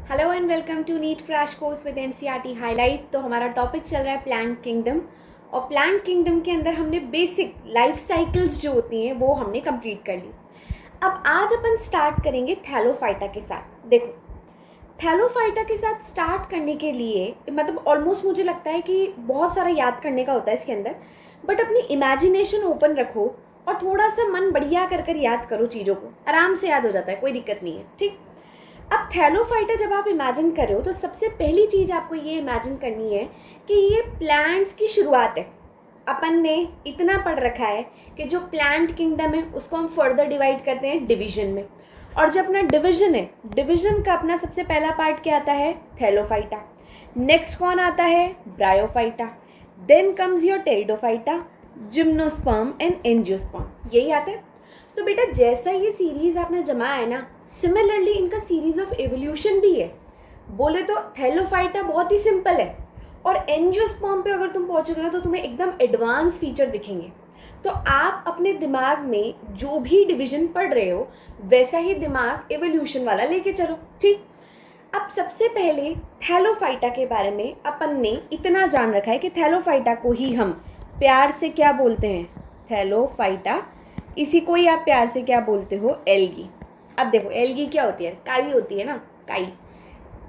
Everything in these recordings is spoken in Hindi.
Hello and welcome to NEET crash course with NCERT highlight. तो हमारा टॉपिक चल रहा है प्लांट किंगडम, और प्लांट किंगडम के अंदर हमने बेसिक लाइफ साइकिल्स जो होती हैं वो हमने कंप्लीट कर ली। अब आज अपन स्टार्ट करेंगे थैलोफाइटा के साथ। देखो, थैलोफाइटा के साथ स्टार्ट करने के लिए मतलब ऑलमोस्ट मुझे लगता है कि बहुत सारा याद करने का होता है इसके अंदर, बट अपनी इमेजिनेशन ओपन रखो और थोड़ा सा मन बढ़िया कर कर याद करो, चीज़ों को आराम से याद हो जाता है, कोई दिक्कत नहीं है। ठीक, अब थैलोफाइटा जब आप इमेजिन कर रहे हो तो सबसे पहली चीज़ आपको ये इमेजिन करनी है कि ये प्लांट्स की शुरुआत है। अपन ने इतना पढ़ रखा है कि जो प्लांट किंगडम है उसको हम फर्दर डिवाइड करते हैं डिवीजन में, और जो अपना डिवीजन है, डिवीजन का अपना सबसे पहला पार्ट क्या आता है? थैलोफाइटा। नेक्स्ट कौन आता है? Bryophyta. Then comes your pteridophyta, gymnosperm and angiosperm, यही आता है। तो बेटा जैसा ये सीरीज आपने जमाया है ना, सिमिलरली इनका सीरीज ऑफ एवोल्यूशन भी है। बोले तो थैलोफाइटा बहुत ही सिंपल है, और एंजियोस्पर्म पे अगर तुम पहुंचोगे ना तो तुम्हें एकदम एडवांस फीचर दिखेंगे। तो आप अपने दिमाग में जो भी डिवीजन पढ़ रहे हो वैसा ही दिमाग एवोल्यूशन वाला लेके चलो। ठीक, अब सबसे पहले थैलोफाइटा के बारे में अपन ने इतना जान रखा है कि थैलोफाइटा को ही हम प्यार से क्या बोलते हैं? थैलोफाइटा। इसी को ही आप प्यार से क्या बोलते हो? एल्गी। अब देखो, एल्गी क्या होती है? काई होती है ना, काई।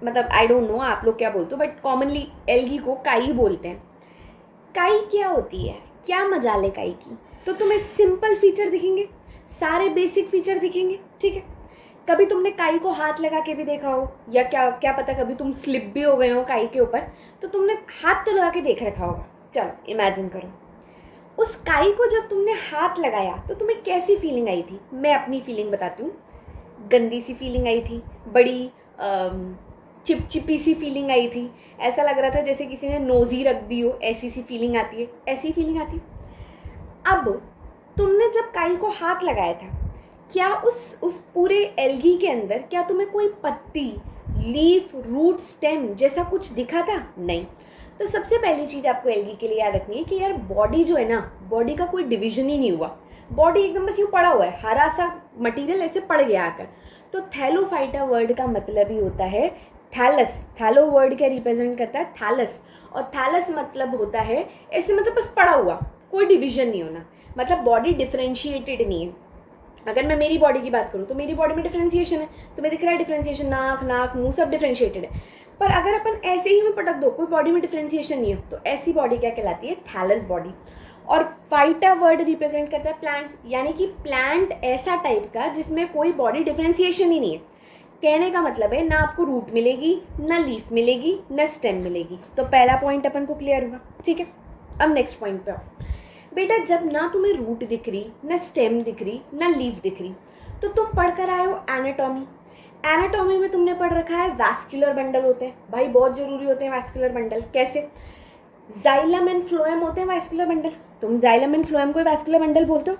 मतलब आई डोंट नो आप लोग क्या बोलते हो, बट कॉमनली एल्गी को काई बोलते हैं। काई क्या होती है? क्या मजाल है काई की? तो तुम्हें सिंपल फीचर दिखेंगे, सारे बेसिक फीचर दिखेंगे। ठीक है, कभी तुमने काई को हाथ लगा के भी देखा हो, या क्या क्या पता कभी तुम स्लिप भी हो गए हो काई के ऊपर, तो तुमने हाथ तो लगा के देख रखा होगा। चलो इमेजिन करो, उस काई को जब तुमने हाथ लगाया तो तुम्हें कैसी फीलिंग आई थी? मैं अपनी फीलिंग बताती हूँ। गंदी सी फीलिंग आई थी, बड़ी चिपचिपी सी फीलिंग आई थी, ऐसा लग रहा था जैसे किसी ने नोजी रख दी हो, ऐसी सी फीलिंग आती है, ऐसी फीलिंग आती है। अब तुमने जब काई को हाथ लगाया था, क्या उस पूरे एल्गी के अंदर क्या तुम्हें कोई पत्ती, लीफ, रूट, स्टेम जैसा कुछ दिखा था? नहीं। तो सबसे पहली चीज़ आपको एल्गी के लिए याद रखनी है कि यार बॉडी जो है ना, बॉडी का कोई डिवीजन ही नहीं हुआ, बॉडी एकदम बस यूँ पड़ा हुआ है, हरा सा मटेरियल ऐसे पड़ गया आकर। तो थैलोफाइटा वर्ड का मतलब ही होता है थैलस। थैलो वर्ड क्या रिप्रेजेंट करता है? थैलस। और थैलस मतलब होता है ऐसे, मतलब बस पड़ा हुआ, कोई डिवीजन नहीं होना, मतलब बॉडी डिफ्रेंशिएटेड नहीं है। अगर मैं मेरी बॉडी की बात करूँ तो मेरी बॉडी में डिफ्रेंशिएशन है, तुम्हें दिख रहा है डिफ्रेंशिएशन, नाक मुंह सब डिफ्रेंशिएटेड है। पर अगर अपन ऐसे ही में पटक दो, कोई बॉडी में डिफ्रेंशिएशन नहीं है, तो ऐसी बॉडी क्या कहलाती है? Thallus body. और फाइटा वर्ड रिप्रेजेंट करता है प्लांट, यानी कि प्लांट ऐसा टाइप का जिसमें कोई बॉडी डिफ्रेंशिएशन ही नहीं है। कहने का मतलब है ना आपको रूट मिलेगी, ना लीफ मिलेगी, ना स्टेम मिलेगी। तो पहला पॉइंट अपन को क्लियर हुआ। ठीक है, अब नेक्स्ट पॉइंट पे आओ। बेटा जब ना तुम्हें रूट दिख रही, ना स्टेम दिख रही, ना लीफ दिख रही, तो तुम पढ़ कर आए हो एनाटॉमी। एनाटॉमी में तुमने पढ़ रखा है वैस्कुलर बंडल होते हैं, भाई बहुत जरूरी होते हैं वैस्कुलर बंडल। कैसे? जाइलम एंड फ्लोएम होते हैं वैस्कुलर बंडल। तुम जाइलम एंड फ्लोएम को वैस्कुलर बंडल बोलते हो।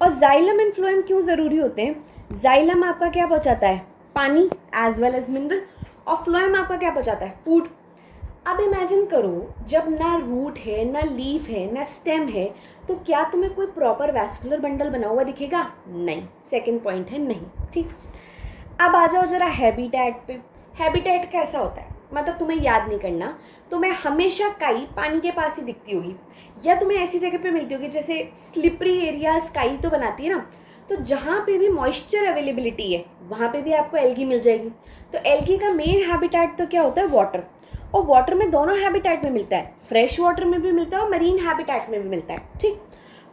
और जाइलम एंड फ्लोएम क्यों ज़रूरी होते हैं? जाइलम आपका क्या पहुंचाता है? पानी एज वेल एज मिनरल। और फ्लोएम आपका क्या पहुंचाता है? फूड। अब इमेजिन करो, जब ना रूट है, ना लीफ है, ना स्टेम है, तो क्या तुम्हें कोई प्रॉपर वैस्कुलर बंडल बना हुआ दिखेगा? नहीं। सेकंड पॉइंट है नहीं। ठीक, अब आ जाओ जरा हैबिटेट पे। हैबिटेट कैसा होता है? मतलब तुम्हें याद नहीं करना, तुम्हें हमेशा काई पानी के पास ही दिखती होगी, या तुम्हें ऐसी जगह पे मिलती होगी जैसे स्लिपरी एरियाज काई तो बनाती है ना, तो जहाँ पे भी मॉइस्चर अवेलेबिलिटी है वहाँ पे भी आपको एल्गी मिल जाएगी। तो एल्गी का मेन हैबिटेट तो क्या होता है? वाटर। और वाटर में दोनों हैबिटेट में मिलता है, फ्रेश वाटर में भी मिलता है और मरीन हैबिटेट में भी मिलता है। ठीक,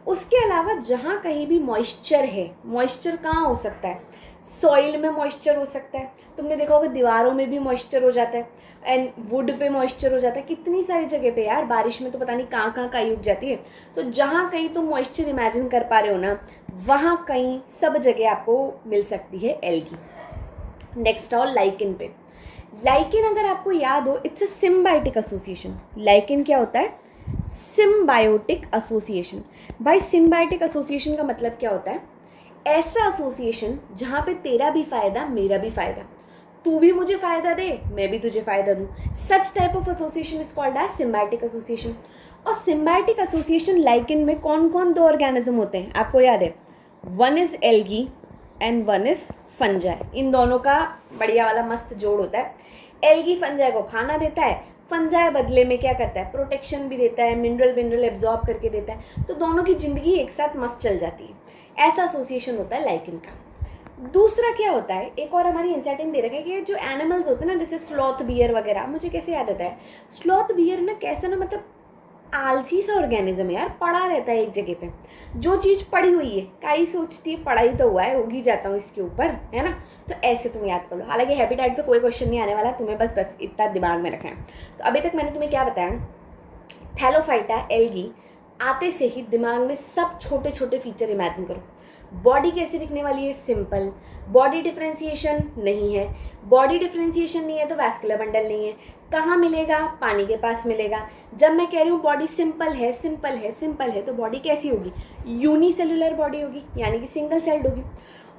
उसके अलावा जहाँ कहीं भी मॉइस्चर है, मॉइस्चर कहाँ हो सकता है? सॉइल में मॉइस्चर हो सकता है, तुमने देखा होगा दीवारों में भी मॉइस्चर हो जाता है, एंड वुड पे मॉइस्चर हो जाता है, कितनी सारी जगह पे यार, बारिश में तो पता नहीं कहाँ कहाँ काई उग जाती है। तो जहाँ कहीं तुम मॉइस्चर इमेजिन कर पा रहे हो ना, वहाँ कहीं सब जगह आपको मिल सकती है एल्गी। नेक्स्ट आओ लाइकेन पे। लाइकेन अगर आपको याद हो, it's a symbiotic association. Lichen क्या होता है? Symbiotic association. भाई सिम्बायोटिक एसोसिएशन का मतलब क्या होता है? ऐसा एसोसिएशन जहाँ पे तेरा भी फायदा, मेरा भी फायदा, तू भी मुझे फायदा दे, मैं भी तुझे फायदा दूँ। Such type of association is called as symbiotic association. और सिम्बायोटिक एसोसिएशन लाइकेन में कौन कौन दो ऑर्गेनिज्म होते हैं आपको याद है? One is algae and one is fungi. इन दोनों का बढ़िया वाला मस्त जोड़ होता है। एल्गी फंजाई को खाना देता है, फंजाई बदले में क्या करता है, प्रोटेक्शन भी देता है, मिनरल एब्जॉर्ब करके देता है, तो दोनों की ज़िंदगी एक साथ मस्त चल जाती है। ऐसा एसोसिएशन होता है लाइकेन का। दूसरा क्या होता है, एक और हमारी इंसाइट दे रखा है कि जो एनिमल्स होते हैं ना, जैसे स्लॉथ बियर वगैरह, मुझे कैसे याद आता है, स्लॉथ बियर ना कैसा ना, मतलब आलसी सा ऑर्गेनिज्म है यार, पड़ा रहता है एक जगह पे, जो चीज़ पड़ी हुई है काई सोचती है पढ़ाई तो हुआ है, होगी जाता हूँ इसके ऊपर, है ना। तो ऐसे तुम याद कर लो। हालांकि हैबिटेट पे कोई क्वेश्चन नहीं आने वाला, तुम्हें बस इतना दिमाग में रखना है। तो अभी तक मैंने तुम्हें क्या बताया, थैलोफाइटा, एल्गी आते से ही दिमाग में सब छोटे छोटे फीचर इमेजिन करो। बॉडी कैसे दिखने वाली है, सिंपल। बॉडी डिफ्रेंशिएशन नहीं है, बॉडी डिफ्रेंशिएशन नहीं है तो वैस्कुलर बंडल नहीं है। कहाँ मिलेगा, पानी के पास मिलेगा। जब मैं कह रही हूँ बॉडी सिंपल है, सिंपल है, सिंपल है, तो बॉडी कैसी होगी, यूनिसेलुलर बॉडी होगी, यानी कि सिंगल सेल्ड होगी।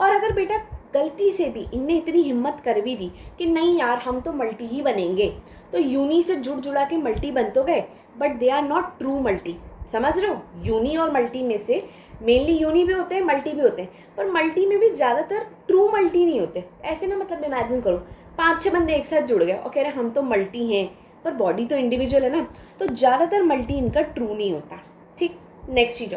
और अगर बेटा गलती से भी इनने इतनी हिम्मत कर भी दी कि नहीं यार हम तो मल्टी ही बनेंगे, तो यूनी से जुड़ जुड़ा के मल्टी बन तो गए, but they are not true multi. समझ रहे हो, यूनी और मल्टी में से मेनली यूनी भी होते हैं, मल्टी भी होते हैं, पर मल्टी में भी ज़्यादातर ट्रू मल्टी नहीं होते। ऐसे ना, मतलब इमेजिन करो 5-6 बंदे एक साथ जुड़ गए और कह रहे हम तो मल्टी हैं, पर बॉडी तो इंडिविजुअल है ना, तो ज़्यादातर मल्टी इनका ट्रू नहीं होता। ठीक, नेक्स्ट चीज़,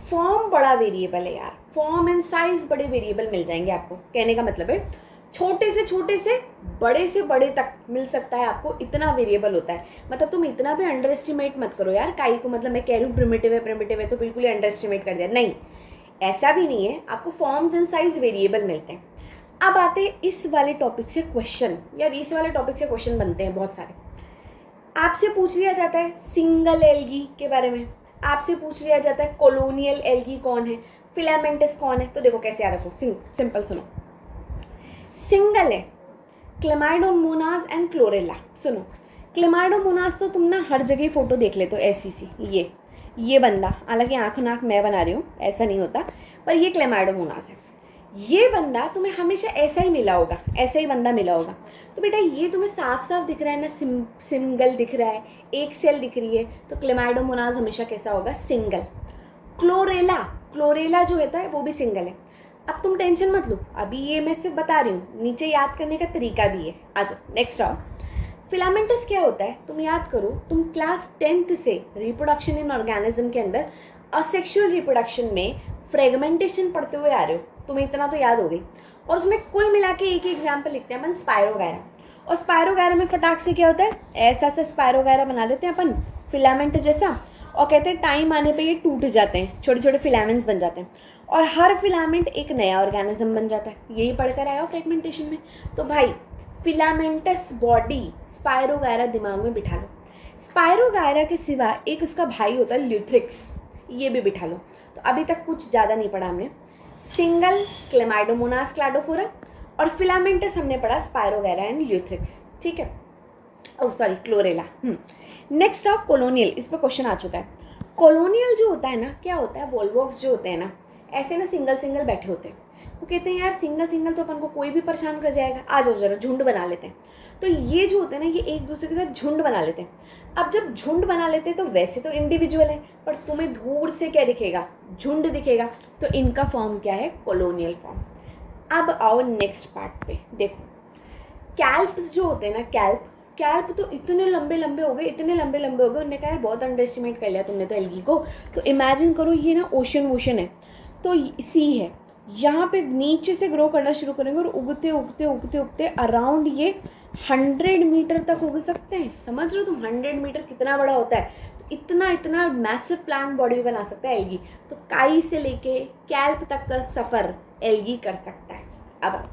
फॉर्म बड़ा वेरिएबल है यार, फॉर्म एंड साइज बड़े वेरिएबल मिल जाएंगे आपको। कहने का मतलब है छोटे से बड़े तक मिल सकता है आपको, इतना वेरिएबल होता है। मतलब तुम इतना भी अंडर एस्टिमेट मत करो यार काई को, मतलब मैं कह रही हूँ प्रिमिटिव है तो बिल्कुल ही अंडर एस्टिमेट कर दिया, नहीं, ऐसा भी नहीं है। आपको फॉर्म्स एंड साइज वेरिएबल मिलते हैं। अब आते हैं इस वाले टॉपिक से क्वेश्चन, यार इस वाले टॉपिक से क्वेश्चन बनते हैं बहुत सारे। आपसे पूछ लिया जाता है सिंगल एल्गी के बारे में, आपसे पूछ लिया जाता है कॉलोनियल एल्गी कौन है, फिलामेंटस कौन है। तो देखो कैसे याद रखो, सिंपल सुनो। सिंगल है क्लेमाइडोमोनास एंड क्लोरेला। सुनो, क्लेमाइडोमोनास तो तुम ना हर जगह फोटो देख लेते हो ऐसी सी, ये बंदा, हालांकि आँख नाक मैं बना रही हूँ, ऐसा नहीं होता, पर ये क्लेमाइडोमोनास है। ये बंदा तुम्हें हमेशा ऐसा ही मिला होगा, ऐसा ही बंदा मिला होगा। तो बेटा ये तुम्हें साफ साफ दिख रहा है ना, सिंगल दिख रहा है, एक सेल दिख रही है, तो क्लेमाइडोमोनास हमेशा कैसा होगा, सिंगल। क्लोरेला जो होता है वो भी सिंगल है। अब तुम टेंशन मत लो, अभी ये मैं सिर्फ बता रही हूँ, नीचे याद करने का तरीका भी है। आ जाओ नेक्स्ट आओ। फिलामेंटस क्या होता है, तुम याद करो, तुम क्लास 10th से रिप्रोडक्शन इन ऑर्गेनिज्म के अंदर असेक्सुअल रिप्रोडक्शन में फ्रेगमेंटेशन पढ़ते हुए आ रहे हो, तुम्हें इतना तो याद हो गई। और उसमें कुल मिला के एक एग्जाम्पल लिखते हैं अपन, स्पायरोगायरा। और स्पायरोगायरा में फटाक से क्या होता है, ऐसा सा स्पायरोगायरा बना देते हैं अपन फिलामेंट जैसा, और कहते हैं टाइम आने पे ये टूट जाते हैं, छोटे छोटे फिलामेंट्स बन जाते हैं, और हर फिलामेंट एक नया ऑर्गेनिज्म बन जाता है। यही पढ़कर आया हो फ्रेगमेंटेशन में। तो भाई फिलामेंटस बॉडी स्पायरोगायरा दिमाग में बिठा लो। स्पायरोगायरा के सिवा एक उसका भाई होता है ल्यूथ्रिक्स, ये भी बिठा लो। तो अभी तक कुछ ज़्यादा नहीं पढ़ा हमने, सिंगल क्लेमाइडोमोनास क्लाडोफोरा, और फिलामेंटस हमने पढ़ा स्पायरोगायरा एंड ल्यूथ्रिक्स। ठीक है, और सॉरी क्लोरेला। नेक्स्ट आओ कॉलोनियल, इस पर क्वेश्चन आ चुका है। कॉलोनियल जो होता है ना, क्या होता है, वोल्वॉक्स जो होते हैं ना, ऐसे ना सिंगल बैठे होते हैं। वो कहते हैं यार सिंगल तो अपन को कोई भी परेशान कर जाएगा, आ जाओ जरा झुंड बना लेते हैं। तो ये जो होते हैं ना, ये एक दूसरे के साथ झुंड बना लेते हैं। अब जब झुंड बना लेते हैं तो वैसे तो इंडिविजुअल है, पर तुम्हें दूर से क्या दिखेगा, झुंड दिखेगा। तो इनका फॉर्म क्या है, कॉलोनियल फॉर्म। अब आओ नेक्स्ट पार्ट पे, देखो कैल्प्स जो होते हैं ना, कैल्प तो इतने लंबे हो गए, उन्होंने कहा यार बहुत अंडर एस्टिमेट कर लिया तुमने तो एल्गी को। तो इमेजिन करो ये ना ओशन है, तो सी है, यहाँ पे नीचे से ग्रो करना शुरू करेंगे और उगते अराउंड ये 100 मीटर तक उग सकते हैं। समझ रहे हो तुम, 100 मीटर कितना बड़ा होता है। तो इतना मैसिव प्लांट बॉडी बना सकता है एल्गी। तो काई से लेके कैल्प तक का सफ़र एल्गी कर सकता है। अब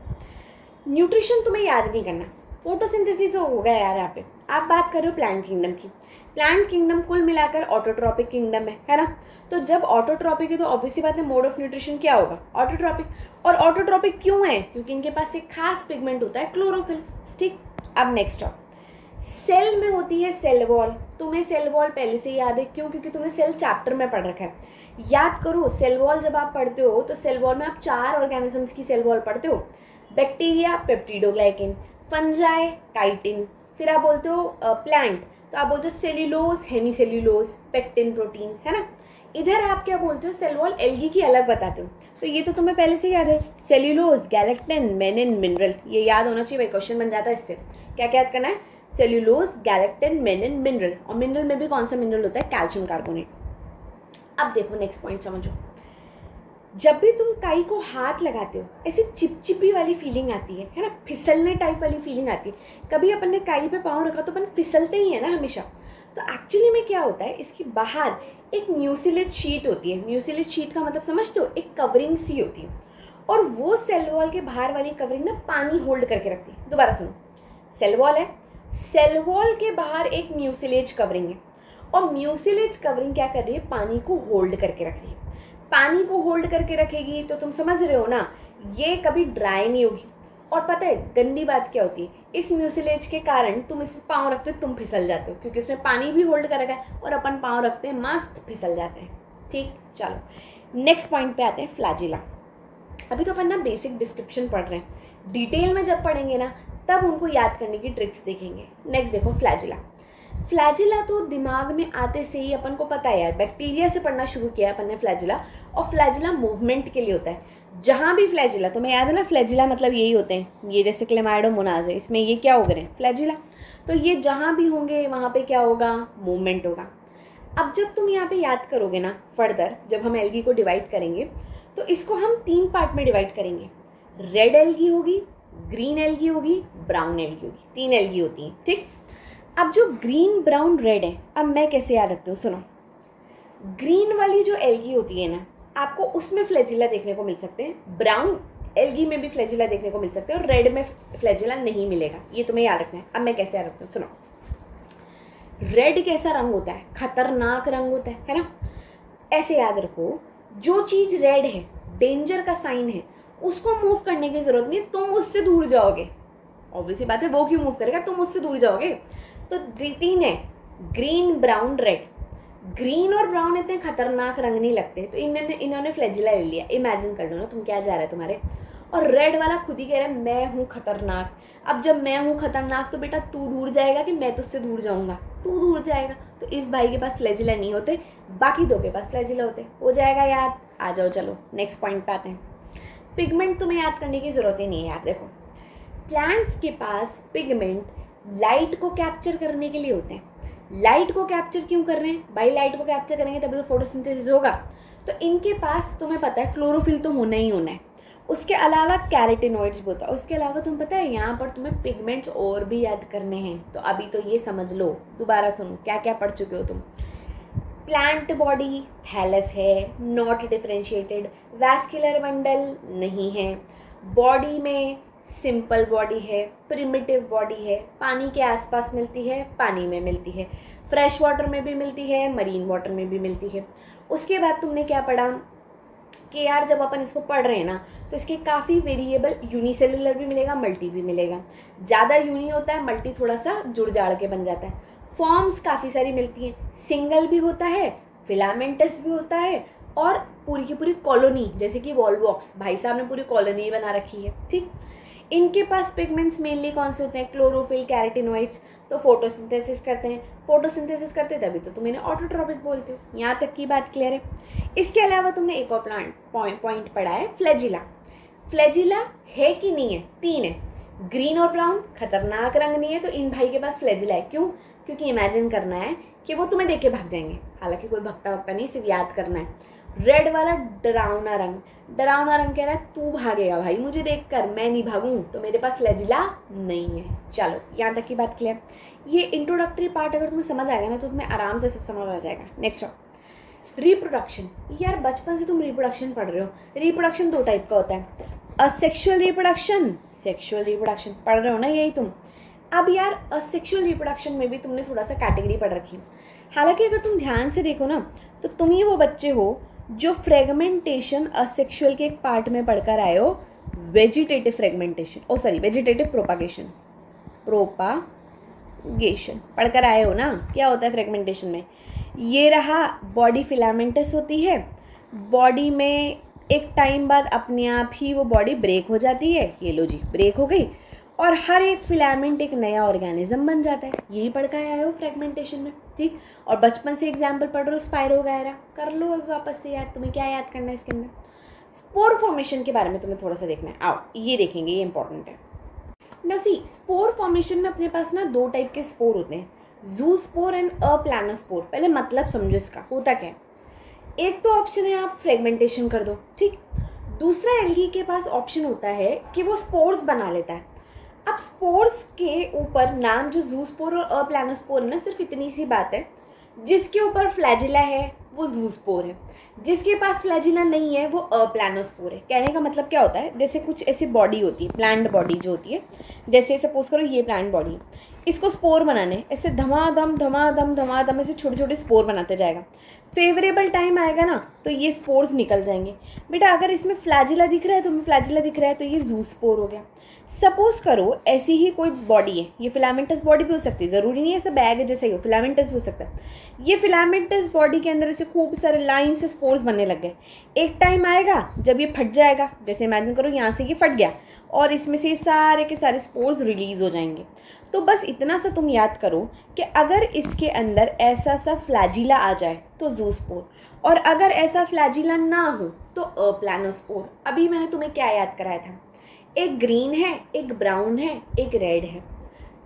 न्यूट्रिशन तुम्हें याद नहीं करना, फोटोसिंथेसिस तो हो गया यार। यहाँ पे आप बात कर रहे हो प्लांट किंगडम की। प्लांट किंगडम कुल मिलाकर ऑटोट्रॉपिक किंगडम है ना। तो जब ऑटोट्रॉपिक है तो ऑब्वियसली बात है मोड ऑफ न्यूट्रिशन क्या होगा, ऑटोट्रॉपिक। और ऑटोट्रॉपिक क्यों है, क्योंकि इनके पास एक खास पिगमेंट होता है क्लोरोफिल। ठीक, अब नेक्स्ट आओ, सेल में होती है सेल वॉल। तुम्हें सेल वॉल पहले से याद है, क्यों, क्योंकि तुमने सेल चैप्टर में पढ़ रखा है। याद करो सेल वॉल जब आप पढ़ते हो तो सेल वॉल में आप 4 ऑर्गेनिजम्स की सेल वॉल पढ़ते हो, बैक्टीरिया पेप्टिडोग्लाइकेन, फंजाई काइटिन, फिर आप बोलते हो प्लांट तो आप बोलते हो सेल्यूलोज हेमीसेल्यूलोज पेक्टिन प्रोटीन, है ना। इधर आप क्या बोलते हो, सेल वॉल एल्गी की अलग बताते हो। तो ये तो तुम्हें पहले से याद है, सेल्यूलोज, गैलेक्टिन, मेनिन, मिनरल, ये याद होना चाहिए भाई, क्वेश्चन बन जाता है इससे। क्या क्या याद करना है, सेल्यूलोज, गैलेक्टिन, मेनिन, मिनरल। और मिनरल में भी कौन सा मिनरल होता है, कैल्शियम कार्बोनेट। अब देखो नेक्स्ट पॉइंट समझो, जब भी तुम काई को हाथ लगाते हो ऐसी चिपचिपी वाली फीलिंग आती है ना, फिसलने टाइप वाली फीलिंग आती है। कभी अपन ने काई पे पाँव रखा तो अपन फिसलते ही है ना हमेशा। तो एक्चुअली में क्या होता है, इसके बाहर एक म्यूसिलेज शीट होती है। म्यूसिलेज शीट का मतलब समझते हो, एक कवरिंग सी होती है, और वो सेल वॉल के बाहर वाली कवरिंग ना पानी होल्ड करके रखती है। दोबारा सुनो, सेल वॉल है, सेल वॉल के बाहर एक म्यूसिलेज कवरिंग है, और म्यूसिलेज कवरिंग क्या कर रही है, पानी को होल्ड करके रख रही है। पानी को होल्ड करके रखेगी तो तुम समझ रहे हो ना, ये कभी ड्राई नहीं होगी। और पता है गंदी बात क्या होती है, इस म्यूसिलेज के कारण तुम इसमें पाँव रखते हो तुम फिसल जाते हो, क्योंकि इसमें पानी भी होल्ड कर रखा है, और अपन पाँव रखते हैं मस्त फिसल जाते हैं। ठीक, चलो नेक्स्ट पॉइंट पे आते हैं, फ्लैजिला। अभी तो अपन ना बेसिक डिस्क्रिप्शन पढ़ रहे हैं, डिटेल में जब पढ़ेंगे ना तब उनको याद करने की ट्रिक्स देखेंगे। नेक्स्ट देखो फ्लैजिला। फ्लैजिला तो दिमाग में आते से ही अपन को पता है यार, बैक्टीरिया से पढ़ना शुरू किया अपन ने फ्लैजिला, और फ्लैजिला मूवमेंट के लिए होता है। जहाँ भी फ्लैजिला, तुम्हें याद है ना, फ्लैजिला मतलब यही होते हैं, ये जैसे क्लेमाइडोमोनाज है, इसमें ये क्या हो गए फ्लैजिला। तो ये जहाँ भी होंगे वहाँ पे क्या होगा, मूवमेंट होगा। अब जब तुम यहाँ पे याद करोगे ना फर्दर, जब हम एल्गी को डिवाइड करेंगे तो इसको हम 3 पार्ट में डिवाइड करेंगे। रेड एल्गी होगी, ग्रीन एल्गी होगी, ब्राउन एल्गी होगी, 3 एल्गी होती हैं। ठीक, अब जो ग्रीन ब्राउन रेड है, अब मैं कैसे याद रखती हूँ, सुनो। ग्रीन वाली जो एल्गी होती है ना, आपको उसमें फ्लैजिला देखने को मिल सकते हैं, ब्राउन एल्गी में भी फ्लैजिला देखने को मिल सकते हैं, और रेड में फ्लैजिला नहीं मिलेगा। ये तुम्हें याद रखना है। अब मैं कैसे याद रखती हूँ, सुनो। रेड कैसा रंग होता है, खतरनाक रंग होता है ना। ऐसे याद रखो, जो चीज़ रेड है, डेंजर का साइन है, उसको मूव करने की जरूरत नहीं, तुम उससे दूर जाओगे। ऑब्वियसली बात है, वो क्यों मूव करेगा, तुम उससे दूर जाओगे। तो 3 है, ग्रीन ब्राउन रेड। ग्रीन और ब्राउन इतने खतरनाक रंग नहीं लगते, तो इन्होंने फ्लैजिला ले लिया। इमेजिन कर लो ना तुम क्या जा रहा है तुम्हारे, और रेड वाला खुद ही कह रहा है मैं हूँ खतरनाक। अब जब मैं हूँ खतरनाक तो बेटा तू दूर जाएगा कि मैं तुझसे दूर जाऊँगा, तू दूर जाएगा। तो इस भाई के पास फ्लैजिला नहीं होते, बाकी 2 के पास फ्लैजिला होते। हो जाएगा याद, आ जाओ चलो नेक्स्ट पॉइंट पे आते हैं। पिगमेंट तुम्हें याद करने की ज़रूरत ही नहीं है यार। देखो प्लांट्स के पास पिगमेंट लाइट को कैप्चर करने के लिए होते हैं। लाइट को कैप्चर क्यों कर रहे हैं भाई, लाइट को कैप्चर करेंगे तभी तो फोटोसिंथेसिस होगा। तो इनके पास तुम्हें पता है क्लोरोफिल तो होना ही होना है, उसके अलावा कैरोटिनॉइड्स भी होता है, उसके अलावा तुम्हें पता है यहाँ पर तुम्हें पिगमेंट्स और भी याद करने हैं। तो अभी तो ये समझ लो, दोबारा सुनो क्या क्या पढ़ चुके हो तुम। प्लांट बॉडी थैलस है, नॉट डिफरेंशिएटेड, वैस्कुलर बंडल नहीं है, बॉडी में सिंपल बॉडी है, प्रिमिटिव बॉडी है, पानी के आसपास मिलती है, पानी में मिलती है, फ्रेश वाटर में भी मिलती है, मरीन वाटर में भी मिलती है। उसके बाद तुमने क्या पढ़ा कि यार जब अपन इसको पढ़ रहे हैं ना तो इसके काफ़ी वेरिएबल, यूनिसेलुलर भी मिलेगा, मल्टी भी मिलेगा। ज़्यादा यूनी होता है, मल्टी थोड़ा सा जुड़ जाड़ के बन जाता है। फॉर्म्स काफ़ी सारी मिलती हैं, सिंगल भी होता है, फिलामेंटस भी होता है, और पूरी की पूरी कॉलोनी, जैसे कि वॉल्वॉक्स, भाई साहब ने पूरी कॉलोनी बना रखी है। ठीक, इनके पास पिगमेंट्स मेनली कौन से होते हैं, क्लोरोफिल, कैरोटिनॉइड्स। तो फोटोसिंथेसिस करते हैं, फोटोसिंथेसिस करते हैं तभी तो तुम इन्हें ऑटोट्रॉपिक बोलते हो। यहाँ तक की बात क्लियर है। इसके अलावा तुमने एक और पॉइंट पढ़ा है, फ्लैजिला। फ्लैजिला है कि नहीं है, 3 है, ग्रीन और ब्राउन, खतरनाक रंग नहीं है, तो इन भाई के पास फ्लैजिला है। क्यों, क्योंकि इमेजिन करना है कि वो तुम्हें देख के भाग जाएंगे, हालांकि कोई भगता वगता नहीं, सिर्फ याद करना है। रेड वाला डरावना रंग, डरावना रंग कह रहा है तू भागेगा भाई मुझे देखकर, मैं नहीं भागूं, तो मेरे पास फ्लैजिला नहीं है। चलो यहाँ तक की बात क्लियर। ये इंट्रोडक्टरी पार्ट अगर तुम्हें समझ आएगा ना तो तुम्हें आराम से सब समझ आ जाएगा। Next reproduction. यार बचपन से तुम रिप्रोडक्शन पढ़ रहे हो। रिप्रोडक्शन 2 टाइप का होता है, असेक्सुअल रिप्रोडक्शन, सेक्सुअल रिप्रोडक्शन, पढ़ रहे हो ना यही तुम। अब यार असेक्सुअल रिप्रोडक्शन में भी तुमने थोड़ा सा कैटेगरी पढ़ रखी है। हालांकि अगर तुम ध्यान से देखो ना तो तुम ही वो बच्चे हो जो फ्रेगमेंटेशन असेक्सुअल के एक पार्ट में पढ़कर आए हो, वेजिटेटिव फ्रेगमेंटेशन, वेजिटेटिव प्रोपागेशन पढ़कर आए हो ना। क्या होता है फ्रेगमेंटेशन में, ये रहा बॉडी फिलामेंटस होती है, बॉडी में एक टाइम बाद अपने आप ही वो बॉडी ब्रेक हो जाती है, ये लो जी ब्रेक हो गई, और हर एक फिलामेंट एक नया ऑर्गेनिज्म बन जाता है। यही पढ़ कर आए हो फ्रेगमेंटेशन में, ठीक। और बचपन से एग्जाम्पल पढ़ रहे हो स्पाइरोगायरा, कर लो अभी वापस से याद। तुम्हें क्या याद करना है इसके अंदर? स्पोर फॉर्मेशन के बारे में तुम्हें थोड़ा सा देखना है। आओ ये देखेंगे, ये इंपॉर्टेंट है ना। सी स्पोर फॉर्मेशन में अपने पास ना दो टाइप के स्पोर होते हैं, ज़ूस्पोर एंड अप्लानोस्पोर। पहले मतलब समझो इसका, होता क्या है। एक तो ऑप्शन है आप फ्रेगमेंटेशन कर दो, ठीक। दूसरा एल्गी के पास ऑप्शन होता है कि वो स्पोर्स बना लेता है। अब स्पोर्स के ऊपर नाम जो ज़ूस्पोर और अप्लानोस्पोर है ना, सिर्फ इतनी सी बात है, जिसके ऊपर फ्लैजिला है वो ज़ूस्पोर है, जिसके पास फ्लैजिला नहीं है वो अप्लानोस्पोर है। कहने का मतलब क्या होता है, जैसे कुछ ऐसी बॉडी होती है, प्लांट बॉडी जो होती है, जैसे सपोज करो ये प्लांट बॉडी, इसको स्पोर बनाने ऐसे धमाधम धमाधम धमाधम ऐसे छोटे छोटे स्पोर बनाते जाएगा। फेवरेबल टाइम आएगा ना तो ये स्पोर्स निकल जाएंगे। बेटा अगर इसमें फ्लैजिला दिख रहा है, तुम्हें फ्लैजिला दिख रहा है, तो ये ज़ूस्पोर हो गया। सपोज करो ऐसी ही कोई बॉडी है, ये फिलामेंटस बॉडी भी हो सकती है, ज़रूरी नहीं है ऐसा बैग है जैसे ही हो, फिलामेंटस भी हो सकता है। ये फिलामेंटस बॉडी के अंदर ऐसे खूब सारे लाइन से स्पोर्स बनने लग गए। एक टाइम आएगा जब ये फट जाएगा, जैसे इमेजिन करो यहाँ से ये फट गया और इसमें से सारे के सारे स्पोर्स रिलीज़ हो जाएंगे। तो बस इतना सा तुम याद करो कि अगर इसके अंदर ऐसा सा फ्लैजिला आ जाए तो ज़ूस्पोर, और अगर ऐसा फ्लैजिला ना हो तो अप्लानोस्पोर। अभी मैंने तुम्हें क्या याद कराया था, एक ग्रीन है, एक ब्राउन है, एक रेड है।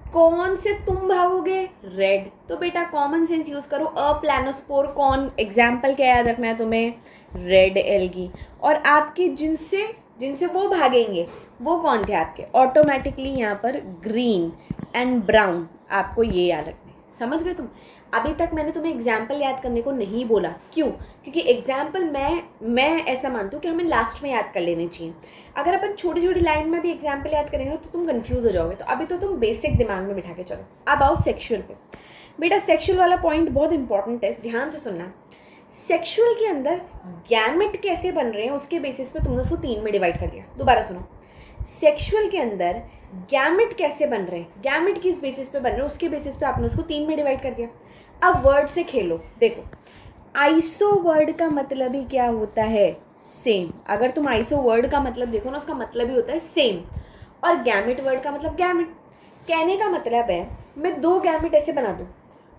कौन से तुम भागोगे? रेड। तो बेटा कॉमन सेंस यूज़ करो, अप्लानोस्पोर कौन, एग्जाम्पल क्या याद रखना है तुम्हें? Red algae. और आपके जिनसे जिनसे वो भागेंगे वो कौन थे आपके? ऑटोमेटिकली यहाँ पर ग्रीन एंड ब्राउन, आपको ये याद रखना है। समझ गए तुम? अभी तक मैंने तुम्हें एग्जाम्पल याद करने को नहीं बोला, क्यों? क्योंकि एग्जाम्पल मैं ऐसा मानती हूँ कि हमें लास्ट में याद कर लेने चाहिए। अगर अपन छोटी छोटी लाइन में भी एग्जाम्पल याद करेंगे तो तुम कंफ्यूज हो जाओगे। तो अभी तो तुम बेसिक दिमाग में बिठा के चलो। अब आओ सेक्शुअल पे। बेटा सेक्शुअल वाला पॉइंट बहुत इंपॉर्टेंट है, ध्यान से सुनना। सेक्शुअल के अंदर गैमेट कैसे बन रहे हैं उसके बेसिस पे तुमने उसको 3 में डिवाइड कर दिया। दोबारा सुनो, सेक्शुअल के अंदर गैमेट कैसे बन रहे हैं, गैमेट किस बेसिस पे बन रहे हैं उसके बेसिस पे आपने उसको 3 में डिवाइड कर दिया। अब वर्ड से खेलो। देखो आइसो वर्ड का मतलब ही क्या होता है? सेम। अगर तुम आइसो वर्ड का मतलब देखो ना, उसका मतलब ही होता है सेम। और गैमेट वर्ड का मतलब गैमेट। कहने का मतलब है मैं 2 गैमेट ऐसे बना दूँ,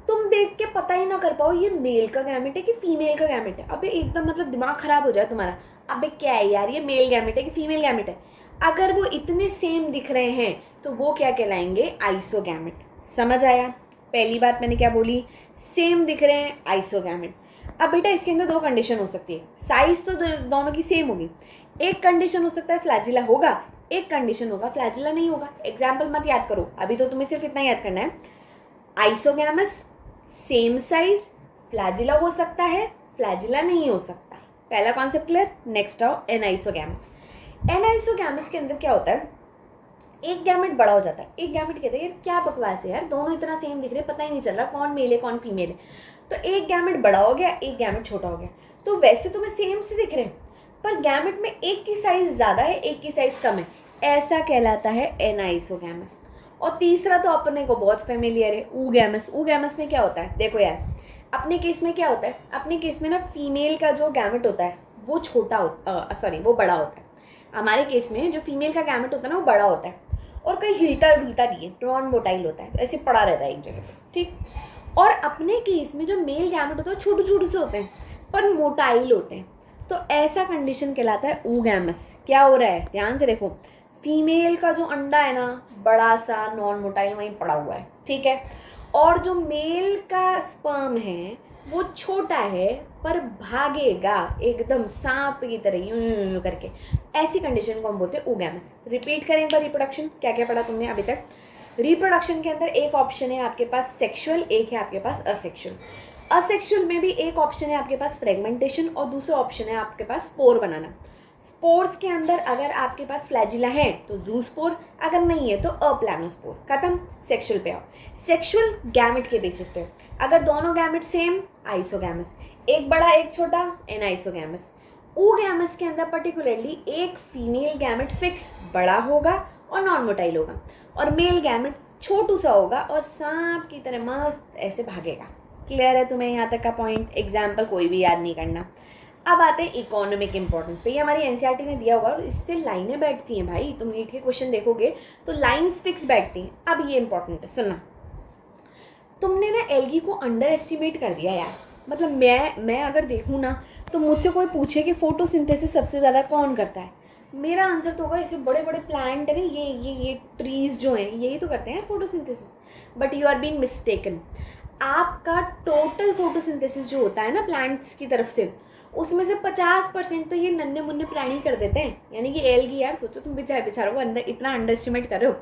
तुम देख के पता ही ना कर पाओ ये मेल का गैमेट है कि फीमेल का गैमेट है। अबे एकदम मतलब दिमाग खराब हो जाए तुम्हारा, अबे क्या है यार, ये मेल गैमेट है कि फीमेल गैमेट है। अगर वो इतने सेम दिख रहे हैं तो वो क्या कहलाएंगे? आइसोगैमेट। समझ आया? पहली बात मैंने क्या बोली? सेम दिख रहे हैं, आइसोगैमेट। अब बेटा इसके अंदर 2 कंडीशन हो सकती है। साइज तो दोनों की सेम होगी। एक कंडीशन हो सकता है फ्लैजिला होगा, एक कंडीशन होगा फ्लैजिला नहीं होगा। एग्जाम्पल मत याद करो, अभी तो तुम्हें सिर्फ इतना याद करना है, आइसोगैमस सेम साइज, फ्लैजिला हो सकता है, फ्लैजिला नहीं हो सकता। पहला कॉन्सेप्ट क्लियर। नेक्स्ट आओ एनाइसोगैमस। एनाइसोगैमस के अंदर क्या होता है, एक गैमेट बड़ा हो जाता है। एक गैमेट कहते हैं यार क्या बकवास है यार, दोनों इतना सेम दिख रहे हैं, पता ही नहीं चल रहा कौन मेल है कौन फीमेल है। तो एक गैमेट बड़ा हो गया, एक गैमेट छोटा हो गया। तो वैसे तुम्हें सेम से दिख रहे हैं पर गैमेट में एक की साइज ज़्यादा है, एक की साइज कम है, ऐसा कहलाता है एनाइसोगैमस। और तीसरा तो अपने को बहुत फेमिलियर है, ऊगैमस। ऊगैमस में क्या होता है? देखो यार अपने केस में क्या होता है, अपने केस में ना फीमेल का जो गैमेट होता है वो छोटा वो बड़ा होता है। हमारे केस में जो फीमेल का गैमेट होता है ना वो बड़ा होता है और कहीं हिलता डुलता नहीं है, नॉन मोटाइल होता है, तो ऐसे पड़ा रहता है एक जगह पे, ठीक। और अपने केस में जो मेल गैमेट होता है छोटे छोटे से होते हैं पर मोटाइल होते हैं, तो ऐसा कंडीशन कहलाता है ऊगैमस। क्या हो रहा है ध्यान से देखो, फीमेल का जो अंडा है ना बड़ा सा नॉन मोटाइल वहीं पड़ा हुआ है, ठीक है, और जो मेल का स्पर्म है वो छोटा है पर भागेगा एकदम सांप की तरह यूं करके। ऐसी कंडीशन को हम बोलते हैं ऊगैमस। रिपीट करें एक बार रिप्रोडक्शन, क्या क्या पढ़ा तुमने अभी तक? रिप्रोडक्शन के अंदर एक ऑप्शन है आपके पास सेक्सुअल, एक है आपके पास असेक्सुअल। असेक्सुअल में भी एक ऑप्शन है आपके पास फ्रेगमेंटेशन और दूसरा ऑप्शन है आपके पास स्पोर बनाना। स्पोर्स के अंदर अगर आपके पास फ्लैजिला है तो ज़ूस्पोर, अगर नहीं है तो अप्लानोस्पोर। खत्म। सेक्सुअल पे आओ। सेक्सुअल गैमेट के बेसिस पे, अगर दोनों गैमेट सेम आइसोगैमस, एक बड़ा एक छोटा एनाइसोगैमस। ऊगैमस के अंदर पर्टिकुलरली एक फीमेल गैमेट फिक्स बड़ा होगा और नॉन मोटाइल होगा और मेल गैमेट छोटू सा होगा और सांप की तरह मस्त ऐसे भागेगा। क्लियर है तुम्हें यहाँ तक का पॉइंट? एग्जाम्पल कोई भी याद नहीं करना। अब आते हैं इकोनॉमिक इंपॉर्टेंस पे। ये हमारी एनसीईआरटी ने दिया हुआ और इससे लाइनें बैठती हैं भाई, तुम नीट के क्वेश्चन देखोगे तो लाइंस फिक्स बैठती हैं। अब ये इंपॉर्टेंट है, सुनना। तुमने ना एल्गी को अंडर एस्टिमेट कर दिया यार। मतलब मैं अगर देखूँ ना तो मुझसे कोई पूछे कि फोटोसिंथेसिस सबसे ज़्यादा कौन करता है, मेरा आंसर तो होगा ऐसे बड़े बड़े प्लांट है ना, ये ट्रीज जो हैं यही तो करते हैं यार photosynthesis. But you are being mistaken. आपका टोटल फोटोसिंथेसिस जो होता है ना प्लांट्स की तरफ से, उसमें से 50% तो ये नन्हे मुन्ने प्राणी कर देते हैं। यानी कि एल्गी यार, सोचो तुम बेचारों को अंदर इतना अंडर एस्टिमेट कर रहे हो।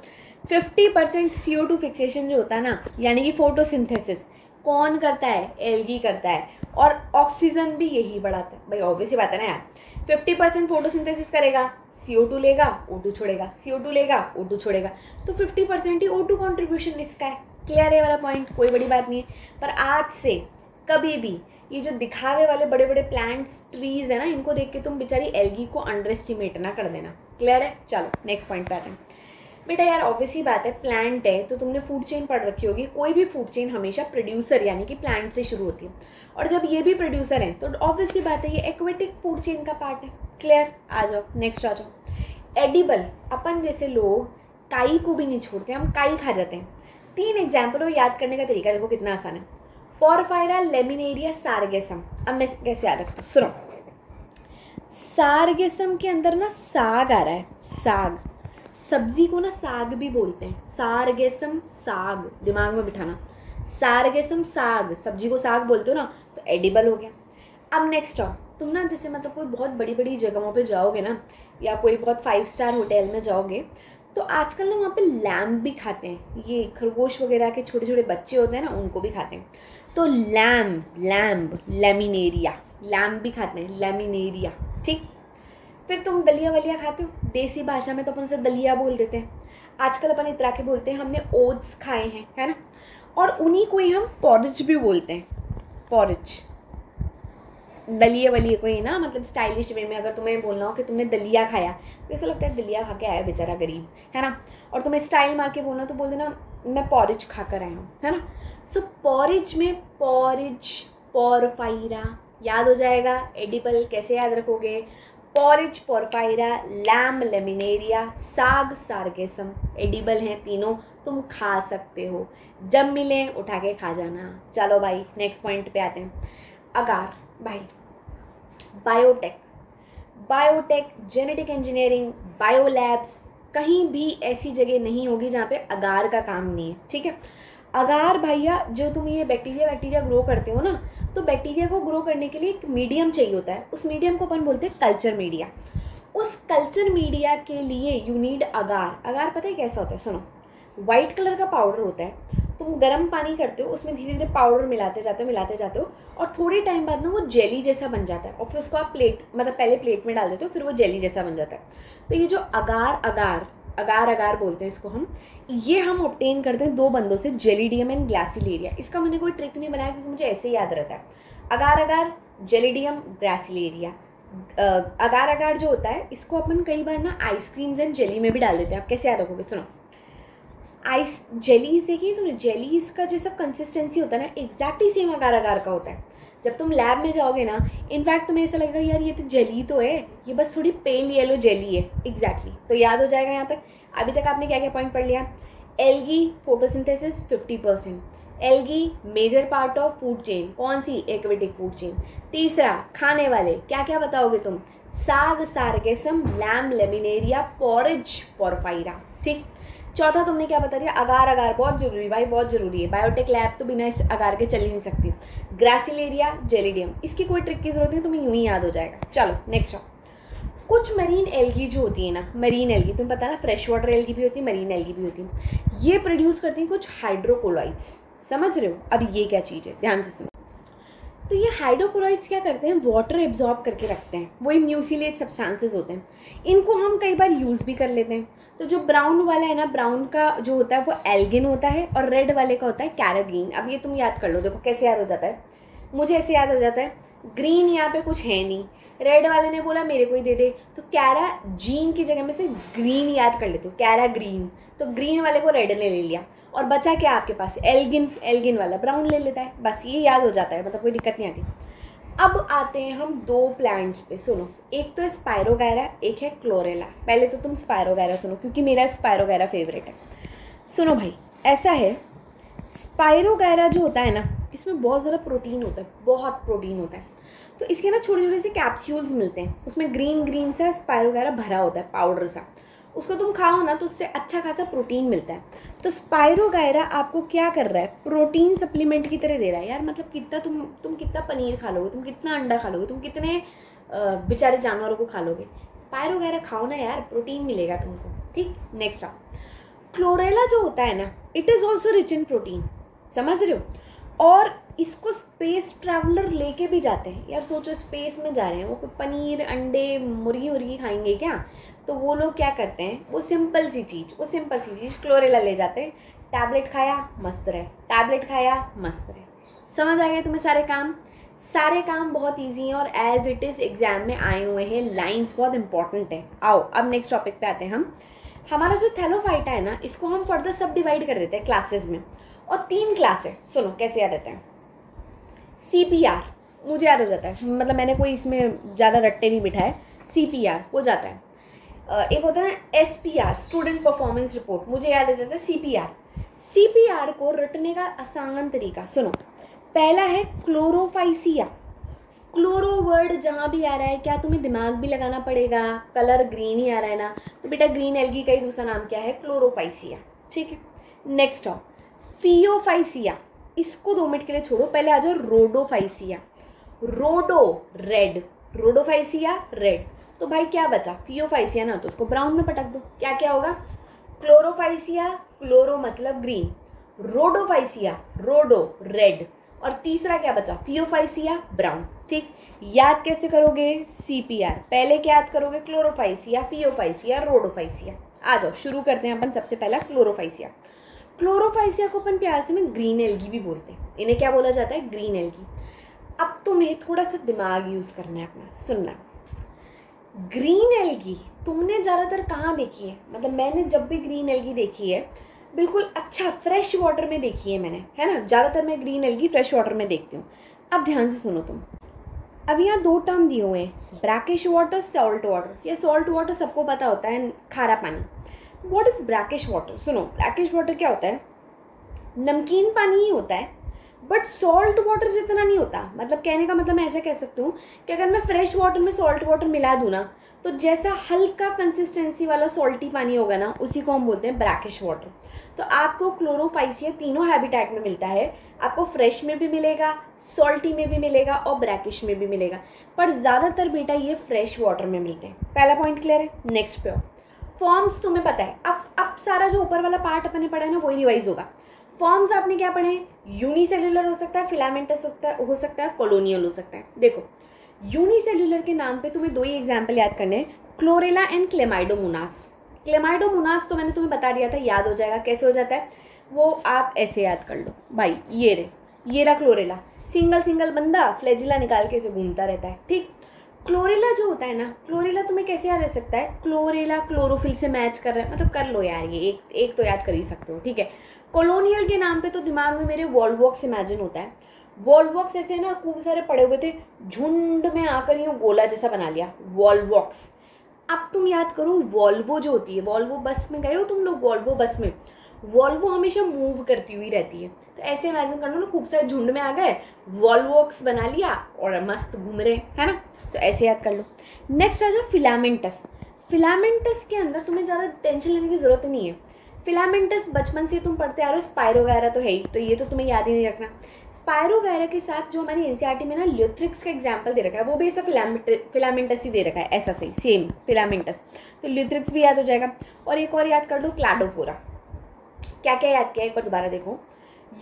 50% CO2 फिक्सेशन जो होता है ना, यानी कि फोटोसिंथेसिस कौन करता है? एल्गी करता है। और ऑक्सीजन भी यही बढ़ाता है भाई, ऑब्वियस ही बात है ना यार। 50% फोटोसिंथेसिस करेगा, CO2 लेगा, O2 छोड़ेगा, CO2 लेगा, O2 छोड़ेगा, तो 50% ही O2 कॉन्ट्रीब्यूशन इसका है। क्लियर है वाला पॉइंट, कोई बड़ी बात नहीं है। पर आज से कभी भी ये जो दिखावे वाले बड़े बड़े प्लांट्स ट्रीज है ना, इनको देख के तुम बेचारी एल्गी को अंडर एस्टिमेट ना कर देना। क्लियर है? चलो नेक्स्ट पॉइंट पे आते हैं। बेटा यार ऑब्वियस ही बात है, प्लांट है तो तुमने फूड चेन पढ़ रखी होगी। कोई भी फूड चेन हमेशा प्रोड्यूसर यानी कि प्लांट से शुरू होती है, और जब ये भी प्रोड्यूसर है तो ऑब्वियस ही बात है ये एक्वेटिक फूड चेन का पार्ट है। क्लियर? आ जाओ नेक्स्ट आ जाओ। एडिबल, अपन जैसे लोग काई को भी नहीं छोड़ते, हम काई खा जाते हैं। 3 एग्जाम्पल हो, याद करने का तरीका देखो कितना आसान है। Porphyra, laminaria, sargassum. अब मैं कैसे याद रखता हूँ, सुनो। सार्गेसम के अंदर ना साग आ रहा है, साग। सब्जी को ना साग भी बोलते हैं, सार्गेसम साग, दिमाग में बिठाना। सार्गेसम साग, सब्जी को साग बोलते हो ना, तो एडिबल हो गया। अब नेक्स्ट आओ, तुम ना जैसे मतलब कोई बहुत बड़ी बड़ी जगहों पे जाओगे ना, या कोई बहुत 5 स्टार होटल में जाओगे, तो आजकल ना वहाँ पे लैम्ब भी खाते हैं। ये खरगोश वगैरह के छोटे छोटे बच्चे होते हैं ना, उनको भी खाते हैं। तो लैम्ब लेमिनेरिया, लैम्ब भी खाते हैं, लेमिनेरिया। ठीक। फिर तुम दलिया वलिया खाते हो, देसी भाषा में तो अपन से दलिया बोल देते हैं। आजकल अपन इतरा के बोलते हैं हमने ओट्स खाए हैं, है ना। और उन्हीं को ही हम पॉरिज भी बोलते हैं, पॉरिज। दलिया वलिया को ही ना, मतलब स्टाइलिश वे में अगर तुम्हें बोलना हो कि तुमने दलिया खाया, तो ऐसा लगता है दलिया खा के आया बेचारा गरीब, है ना। और तुम्हें स्टाइल मार के बोलना तो बोल देना मैं पॉरिज खा कर आया हूँ, है ना। सो पॉरिज में पॉरिज, पोरफायरा याद हो जाएगा। एडिबल कैसे याद रखोगे? पॉरिज पोरफायरा, लैम्ब लेमिनेरिया, साग सार्गेसम। एडिबल हैं तीनों, तुम खा सकते हो, जब मिले उठा के खा जाना। चलो भाई नेक्स्ट पॉइंट पे आते हैं। अगार भाई, बायोटेक, जेनेटिक इंजीनियरिंग, बायोलैब्स, कहीं भी ऐसी जगह नहीं होगी जहाँ पे अगार का काम नहीं है। ठीक है। अगार भैया, जो तुम ये बैक्टीरिया ग्रो करते हो ना, तो बैक्टीरिया को ग्रो करने के लिए एक मीडियम चाहिए होता है। उस मीडियम को अपन बोलते हैं कल्चर मीडिया। उस कल्चर मीडिया के लिए यू नीड अगार। अगार पता है कैसा होता है? सुनो, वाइट कलर का पाउडर होता है। तुम गर्म पानी करते हो, उसमें धीरे धीरे पाउडर मिलाते जाते हो और थोड़े टाइम बाद ना वो जेली जैसा बन जाता है। और फिर उसको आप प्लेट, मतलब पहले प्लेट में डाल देते हो, फिर वो जेली जैसा बन जाता है। तो ये जो अगार बोलते हैं इसको हम, ये हम ऑब्टेन करते हैं 2 बंदों से, जेलिडियम एंड ग्रासिलेरिया। इसका मैंने कोई ट्रिक नहीं बनाया क्योंकि मुझे ऐसे ही याद रहता है। अगार, जेलिडियम, ग्रासिलेरिया। अगार जो होता है, इसको अपन कई बार ना आइसक्रीम्स एंड जेली में भी डाल देते हैं। आप कैसे याद रखोगे? सुनो, आइस जेलीज देखिए तुमने, जेलीज का जैसा कंसिस्टेंसी होता है ना, एग्जैक्टली सेम अगार का होता है। जब तुम लैब में जाओगे ना, इनफैक्ट तुम्हें ऐसा लगेगा यार ये तो जेली तो है, ये बस थोड़ी पेल येलो जेली है। एग्जैक्टली, तो याद हो जाएगा यहाँ तक। अभी तक आपने क्या क्या पॉइंट पढ़ लिया? Algae photosynthesis 50%, algae major part of food chain, कौन सी? Aquatic food chain. तीसरा, खाने वाले क्या क्या बताओगे तुम? साग sargassum, lamb laminaria, porridge porphyra. ठीक। चौथा तुमने क्या बता दिया? अगार बहुत जरूरी भाई, बहुत जरूरी है। बायोटेक लैब तो बिना इस अगार के चल ही नहीं सकती। ग्रासिलेरिया, जेलिडियम, इसकी कोई ट्रिक की जरूरत नहीं, तुम्हें यूं ही याद हो जाएगा। चलो नेक्स्ट आओ। कुछ मरीन एल्गी जो होती है ना, मरीन एल्गी तुम्हें पता है ना, फ्रेश वाटर एल्गी भी होती है, मरीन एल्गी भी होती है। ये प्रोड्यूस करती हैं कुछ हाइड्रोकोलॉइड्स। समझ रहे हो? अब ये क्या चीज़ है, ध्यान से सुनो। तो ये हाइड्रोकोलॉइड्स क्या करते हैं? वाटर एब्जॉर्ब करके रखते हैं। वही म्यूसिलेट सब्सटेंसेस होते हैं। इनको हम कई बार यूज़ भी कर लेते हैं। तो जो ब्राउन वाला है ना, ब्राउन का जो होता है वो एल्गिन होता है, और रेड वाले का होता है कैरागीन। अब ये तुम याद कर लो, देखो कैसे याद हो जाता है। मुझे ऐसे याद हो जाता है, ग्रीन यहाँ पे कुछ है नहीं, रेड वाले ने बोला मेरे को ही दे दे, तो कैराजीन की जगह में से ग्रीन याद कर लेते हो, कैराग्रीन। तो ग्रीन वाले को रेड ने ले लिया, और बचा क्या आपके पास? एल्गिन वाला ब्राउन ले लेता है। बस ये याद हो जाता है, मतलब कोई दिक्कत नहीं आती। अब आते हैं हम दो प्लांट्स पे, सुनो। एक तो है स्पायरोगैरा, एक है क्लोरेला। पहले तो तुम स्पायरोगैरा सुनो क्योंकि मेरा स्पायरोगैरा फेवरेट है। सुनो भाई, ऐसा है, स्पायरोगैरा जो होता है ना, इसमें बहुत ज़्यादा प्रोटीन होता है, बहुत प्रोटीन होता है। तो इसके ना छोटे छोटे से कैप्सूल्स मिलते हैं, उसमें ग्रीन ग्रीन सा स्पायरोगैरा भरा होता है, पाउडर सा। उसको तुम खाओ ना तो उससे अच्छा खासा प्रोटीन मिलता है। तो स्पायरोगैरा आपको क्या कर रहा है, प्रोटीन सप्लीमेंट की तरह दे रहा है यार। मतलब कितना तुम कितना पनीर खा लोगे, तुम कितना अंडा खा लोगे, तुम कितने बेचारे जानवरों को खा लोगे। स्पायरोगैरा खाओ ना यार, प्रोटीन मिलेगा तुमको, ठीक। नेक्स्ट आप क्लोरेला जो होता है ना, it is also rich in protein, समझ रहे हो। और इसको स्पेस ट्रैवलर लेके भी जाते हैं यार। सोचो स्पेस में जा रहे हैं, वो कोई पनीर अंडे मुर्गी उर्गी खाएंगे क्या? तो वो लोग क्या करते हैं, वो सिंपल सी चीज़ क्लोरेला ले जाते हैं। टैबलेट खाया मस्त रहे, टैबलेट खाया मस्त रहे। समझ आ गए तुम्हें सारे काम बहुत ईजी हैं और एज इट इज़ एग्जाम में आए हुए हैं, लाइंस बहुत इंपॉर्टेंट है। आओ अब नेक्स्ट टॉपिक पे आते हैं हम। हमारा जो थैलोफाइटा है ना, इसको हम फर्दर सब डिवाइड कर देते हैं क्लासेस में, और 3 क्लास है। सुनो कैसे याद रहता है। CPR मुझे याद हो जाता है, मतलब मैंने कोई इसमें ज़्यादा रट्टे नहीं बिठाए, CPR हो जाता है। एक होता है ना SPR, स्टूडेंट परफॉर्मेंस रिपोर्ट, मुझे याद हो जाता है CPR को रटने का आसान तरीका सुनो। पहला है क्लोरोफाइसिया। क्लोरो वर्ड जहाँ भी आ रहा है, क्या तुम्हें दिमाग भी लगाना पड़ेगा? कलर ग्रीन ही आ रहा है ना, तो बेटा ग्रीन एल्गी का ही दूसरा नाम क्या है, क्लोरोफाइसिया, ठीक है। नेक्स्ट आओ फियोफाइसिया, इसको 2 मिनट के लिए छोड़ो, पहले आ जाओ रोडोफाइसिया। रोडो रेड, रोडोफाइसिया रेड। तो भाई क्या बचा, फियोफाइसिया ना, तो उसको ब्राउन में पटक दो। क्या क्या होगा, क्लोरोफाइसिया, क्लोरो मतलब ग्रीन, रोडोफाइसिया रोडो रेड, और तीसरा क्या बचा, फियोफाइसिया ब्राउन, ठीक। याद कैसे करोगे, CPR पहले क्या याद करोगे, क्लोरोफाइसिया, फियोफाइसिया, रोडोफाइसिया। आ जाओ शुरू करते हैं अपन। सबसे पहला क्लोरोफाइसिया। क्लोरोफाइसिया को अपन प्यार से ना ग्रीन एल्गी भी बोलते हैं, इन्हें क्या बोला जाता है, ग्रीन एल्गी। अब तुम्हें थोड़ा सा दिमाग यूज़ करना है अपना, सुनना। ग्रीन एल्गी तुमने ज़्यादातर कहाँ देखी है, मतलब मैंने जब भी ग्रीन एल्गी देखी है बिल्कुल अच्छा फ्रेश वाटर में देखी है मैंने, है ना। ज़्यादातर मैं ग्रीन एल्गी फ्रेश वाटर में देखती हूँ। अब ध्यान से सुनो तुम, अब यहाँ 2 टर्म दिए हुए हैं, ब्रैकिश वाटर, सॉल्ट वाटर। ये सॉल्ट वाटर सबको पता होता है, खारा पानी। व्हाट इज़ ब्रैकिश वाटर, सुनो। ब्रैकिश वाटर क्या होता है, नमकीन पानी ही होता है, बट सॉल्ट वाटर जितना नहीं होता। मतलब कहने का मतलब मैं ऐसे कह सकती हूँ कि अगर मैं फ्रेश वाटर में सॉल्ट वाटर मिला दूँ ना, तो जैसा हल्का कंसिस्टेंसी वाला सॉल्टी पानी होगा ना, उसी को हम बोलते हैं ब्रैकिश वाटर। तो आपको क्लोरोफाइसिया तीनों हैबिटेट में मिलता है, आपको फ्रेश में भी मिलेगा, सॉल्टी में भी मिलेगा और ब्रैकिश में भी मिलेगा, पर ज़्यादातर बेटा ये फ्रेश वाटर में मिलते हैं। पहला पॉइंट क्लियर है। नेक्स्ट पे आओ, फॉर्म्स तुम्हें पता है। अब सारा जो ऊपर वाला पार्ट अपने पढ़ा है ना, वही रिवाइज होगा। फॉर्म्स आपने क्या पढ़े, यूनिसेल्युलर हो सकता है, फिलामेंटस हो सकता है, कॉलोनियल हो सकता है। देखो यूनिसेल्युलर के नाम पे तुम्हें 2 ही एग्जाम्पल याद करने हैं, क्लोरेला एंड क्लेमाइडोमोनास। क्लेमाइडोमोनास तो मैंने तुम्हें बता दिया था, याद हो जाएगा। कैसे हो जाता है वो, आप ऐसे याद कर लो भाई, ये रहा क्लोरेला, सिंगल बंदा फ्लैजिला निकाल के इसे घूमता रहता है, ठीक। क्लोरेला जो होता है ना, क्लोरेला तुम्हें कैसे याद रह सकता है, क्लोरेला क्लोरोफिल से मैच कर रहा है, मतलब कर लो यार, ये एक तो याद कर ही सकते हो, ठीक है। कॉलोनियल के नाम पे तो दिमाग में मेरे वॉल्वॉक्स इमेजिन होता है। वॉल्वॉक्स ऐसे ना खूब सारे पड़े हुए थे, झुंड में आकर यूँ गोला जैसा बना लिया, वॉल्वॉक्स। अब तुम याद करो वॉल्वो जो होती है, वॉल्वो बस में गए हो तुम लोग, वॉल्वो बस में, वॉल्वो हमेशा मूव करती हुई रहती है। तो ऐसे इमेजिन करना ना, खूब सारे झुंड में आ गए, वॉल्वॉक्स बना लिया और मस्त घूम रहे, है ना। तो ऐसे याद कर लो। नेक्स्ट आ जाओ फिलामेंटस। फिलामेंटस के अंदर तुम्हें ज़्यादा टेंशन लेने की ज़रूरत नहीं है। फिलामेंटस बचपन से तुम पढ़ते आ रहे हो, स्पायरोगैरा तो है ही, तो ये तो तुम्हें याद ही नहीं रखना। स्पायरोगैरा के साथ जो हमारी एनसीईआरटी में ना ल्यूथ्रिक्स का एग्जाम्पल दे रखा है, वो भी ऐसा फिलामेंटस ही दे रखा है, ऐसा सही सेम फिलामेंटस, तो ल्यूथ्रिक्स भी याद हो जाएगा। और एक और याद कर दो, क्लाडोफोरा। क्या क्या याद किया, एक बार दोबारा देखो।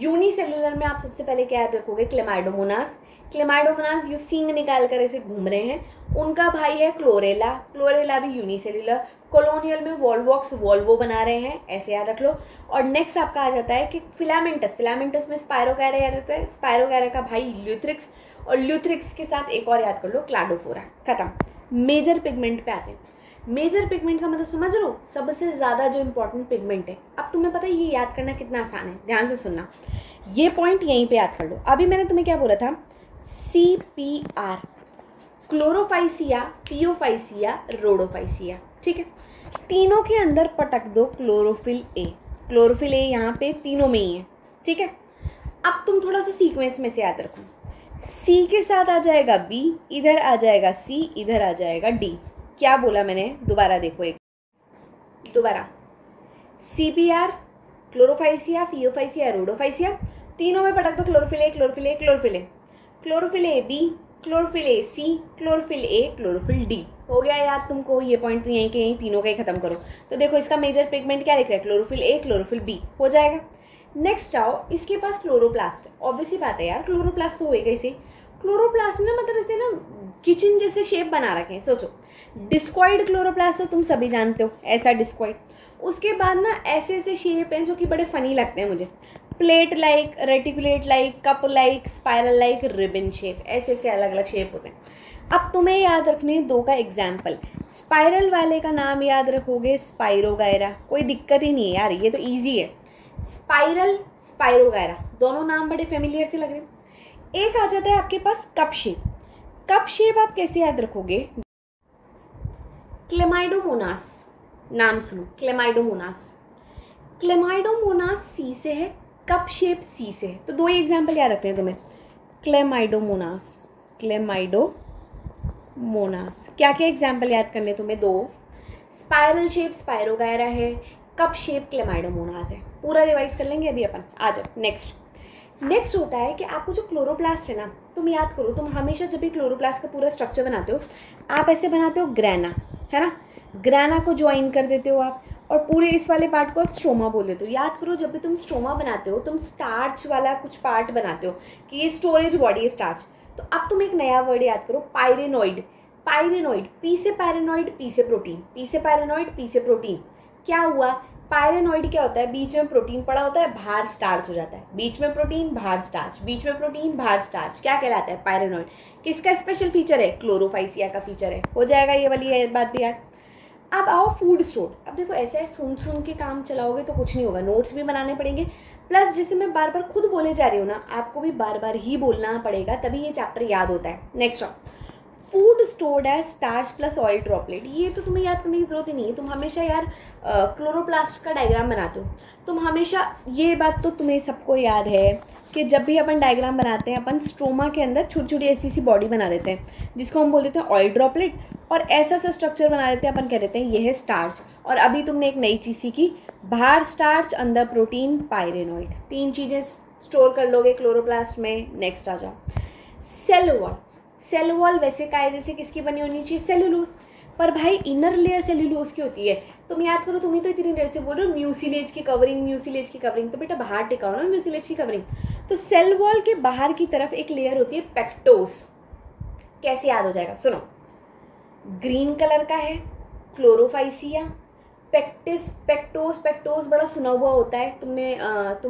यूनिसेल्युलर में आप सबसे पहले क्या याद रखोगे, क्लेमाइडोमोनास। क्लेमाइडोमोनास जो सींग निकाल कर ऐसे घूम रहे हैं, उनका भाई है क्लोरेला, क्लोरेला भी यूनिसेल्युलर। कॉलोनियल में वॉल्वॉक्स वॉल्वो बना रहे हैं, ऐसे याद रख लो। और नेक्स्ट आपका आ जाता है कि फिलामेंटस में स्पायरोगैरा याद रहता है, स्पायरोगैरा का भाई ल्यूथ्रिक्स, और ल्यूथ्रिक्स के साथ एक और याद कर लो, क्लाडोफोरा। खत्म। मेजर पिगमेंट पे आते हैं। मेजर पिगमेंट का मतलब समझ लो, सबसे ज़्यादा जो इंपॉर्टेंट पिगमेंट है। अब तुम्हें पता है ये याद करना कितना आसान है, ध्यान से सुनना, ये पॉइंट यहीं पे याद कर लो। अभी मैंने तुम्हें क्या बोला था, CPR, क्लोरोफाइसिया, पियोफाइसिया, रोडोफाइसिया। ठीक है, तीनों के अंदर पटक दो क्लोरोफिल ए। क्लोरोफिल ए यहाँ पे तीनों में ही है। ठीक है, अब तुम थोड़ा सा सीक्वेंस में से याद रखो। सी के साथ आ जाएगा बी, इधर आ जाएगा सी, इधर आ जाएगा डी। क्या बोला मैंने, दोबारा देखो एक दोबारा। CPR, क्लोरोफाइसिया, फियोफाइसिया, रोडोफाइसिया, तीनों में पटक दो chlorophyll A, chlorophyll A, chlorophyll A, chlorophyll A B, chlorophyll A C, chlorophyll A, chlorophyll D. हो गया याद तुमको, ये पॉइंट तो यहीं के यहीं तीनों का ही खत्म करो। तो देखो इसका मेजर पिगमेंट क्या लिख रहा है, क्लोरोफिल ए, क्लोरोफिल बी, हो जाएगा। नेक्स्ट आओ, इसके पास क्लोरोप्लास्ट है। ऑब्वियसली बात है यार, क्लोरोप्लास्ट तो होएगा इसे। क्लोरोप्लास्ट ना मतलब ऐसे ना किचन जैसे शेप बना रखे हैं, सोचो। डिस्कॉइड क्लोरोप्लास्ट तो तुम सभी जानते हो, ऐसा डिस्कॉइड। उसके बाद ना ऐसे ऐसे शेप हैं जो कि बड़े फनी लगते हैं मुझे, plate like, reticulate like, cup like, spiral like, ribbon shape, ऐसे ऐसे अलग अलग शेप होते हैं। अब तुम्हें याद रखने हैं दो का एग्जाम्पल। स्पाइरल वाले का नाम याद रखोगे स्पाइरोगायरा, कोई दिक्कत ही नहीं है यार, ये तो ईजी है। स्पाइरल, स्पाइरोगायरा, दोनों नाम बड़े फेमिलियर से लग रहे हैं। एक आ जाता है आपके पास कप शेप। कप शेप आप कैसे याद रखोगे, क्लेमाइडोमोनास, नाम सुनो, क्लेमाइडोमोनास। क्लेमाइडोमोनास सी से है, कप शेप सी से है, तो दो ही एग्जाम्पल याद रखने हैं तुम्हें, क्लेमाइडोमोनास, क्लेमाइडोमोनास। क्या क्या एग्जाम्पल याद करने तुम्हें, दो। स्पाइरल शेप स्पाइरोगायरा है, कप शेप क्लेमाइडोमोनास है। पूरा रिवाइज कर लेंगे अभी अपन, आ जाओ। नेक्स्ट होता है कि आपको जो क्लोरोप्लास्ट है ना, तुम याद करो, तुम हमेशा जब भी क्लोरोप्लास्ट का पूरा स्ट्रक्चर बनाते हो, आप ऐसे बनाते हो ग्रैना, है ना। ग्रैना को ज्वाइन कर देते हो आप, और पूरे इस वाले पार्ट को आप स्ट्रोमा बोल देते हो। याद करो, जब भी तुम स्ट्रोमा बनाते हो, तुम स्टार्च वाला कुछ पार्ट बनाते हो कि ये स्टोरेज बॉडी है स्टार्च। तो अब तुम एक नया वर्ड याद करो, पायरेनॉइड। पायरेनॉइड, पी से पैरेनॉइड, पी से प्रोटीन, पी से पैरेनॉइड, पी से प्रोटीन। क्या हुआ, पायरेनॉइड क्या होता है, बीच में प्रोटीन पड़ा होता है, बाहर स्टार्च हो जाता है, बीच में प्रोटीन बाहर स्टार्च, बीच में प्रोटीन बाहर स्टार्च, क्या कहलाता है, पायरेनॉइड। किसका स्पेशल फीचर है, क्लोरोफाइसिया का फीचर है। हो जाएगा ये वाली बात भी याद। अब आओ फूड स्टोर। अब देखो ऐसा है, सुन के काम चलाओगे तो कुछ नहीं होगा, नोट्स भी बनाने पड़ेंगे, प्लस जैसे मैं बार बार खुद बोले जा रही हूँ ना, आपको भी बार बार ही बोलना पड़ेगा, तभी ये चैप्टर याद होता है। नेक्स्ट आओ, food stored as starch plus oil droplet. ये तो तुम्हें याद करने की जरूरत ही नहीं है, तुम हमेशा यार क्लोरोप्लास्ट का डायग्राम बनाते हो, तुम हमेशा, ये बात तो तुम्हें सबको याद है कि जब भी अपन डायग्राम बनाते हैं, अपन स्ट्रोमा के अंदर छोटी छोटी ऐसी सी बॉडी बना देते हैं जिसको हम बोल देते हैं ऑयल ड्रॉपलेट, और ऐसा सा स्ट्रक्चर बना देते हैं, अपन कह देते हैं ये है स्टार्च। और अभी तुमने एक नई चीज़ सीखी, बाहर स्टार्च, अंदर प्रोटीन, पायरेनॉइड, तीन चीज़ें स्टोर कर लोगे क्लोरोप्लास्ट में। नेक्स्ट आ जाओ, सेल वॉल। सेल वॉल वैसे कायदे से किसकी बनी होनी चाहिए, सेलुलोज, पर भाई इनर लेयर सेल्यूलोज की होती है। तुम याद करो, तुम ही तो इतनी देर से बोल रहे हो म्यूसिलेज की कवरिंग, म्यूसिलेज की कवरिंग, तो बेटा बाहर टिकाओ ना म्यूसिलेज की कवरिंग। तो सेल वॉल के बाहर की तरफ एक लेयर होती है पेक्टोस। कैसे याद हो जाएगा, सुनो, ग्रीन कलर का है, क्लोरोफाइसिया, पेक्टोस बड़ा सुना हुआ होता है, तुमने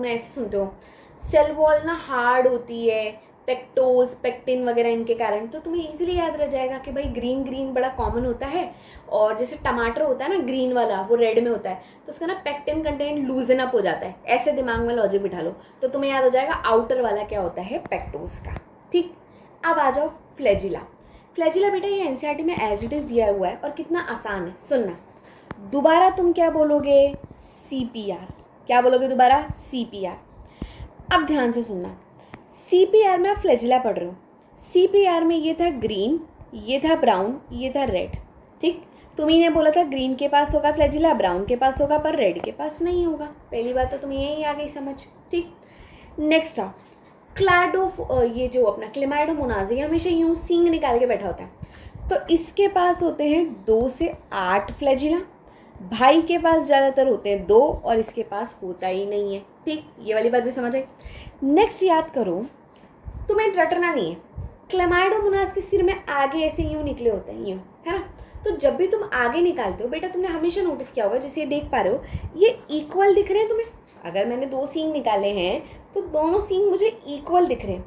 ऐसे सुनते हो। सेल वॉल ना हार्ड होती है, पेक्टोस, पेक्टिन वगैरह इनके कारण, तो तुम्हें इजीली याद रह जाएगा कि भाई ग्रीन बड़ा कॉमन होता है, और जैसे टमाटर होता है ना ग्रीन वाला, वो रेड में होता है, तो उसका ना पेक्टिन कंटेंट लूजन अप हो जाता है। ऐसे दिमाग में लॉजिक बिठा लो तो तुम्हें याद हो जाएगा आउटर वाला क्या होता है, पेक्टोस का। ठीक, अब आ जाओ फ्लैजिला। फ्लैजिला बेटा ये एनसीईआरटी में एज इट इज़ दिया हुआ है, और कितना आसान है, सुनना। दोबारा तुम क्या बोलोगे, CPR। क्या बोलोगे दोबारा, CPR। अब ध्यान से सुनना, CPR में आप फ्लैजिला पढ़ रहे हो। CPR में ये था ग्रीन, ये था ब्राउन, ये था रेड। ठीक, तुम्ही ने बोला था ग्रीन के पास होगा फ्लैजिला, ब्राउन के पास होगा, पर रेड के पास नहीं होगा। पहली बात तो तुम्हें यही आ गई समझ। ठीक, नेक्स्ट आओ, ये जो अपना क्लेमाइडोमोनास है, हमेशा यूँ सींग निकाल के बैठा होता है, तो इसके पास होते हैं 2 से 8 फ्लैजिला। भाई के पास ज़्यादातर होते हैं 2, और इसके पास होता ही नहीं है। ठीक, ये वाली बात भी समझ आई। नेक्स्ट याद करो, तुम्हें रटना नहीं है, क्लेमाइडोमोनास के सिर में आगे ऐसे यूँ निकले होते हैं, यूँ, है ना। तो जब भी तुम आगे निकालते हो बेटा, तुमने हमेशा नोटिस किया होगा, जैसे ये देख पा रहे हो, ये इक्वल दिख रहे हैं तुम्हें। अगर मैंने 2 सींग निकाले हैं तो दोनों सींग मुझे इक्वल दिख रहे हैं,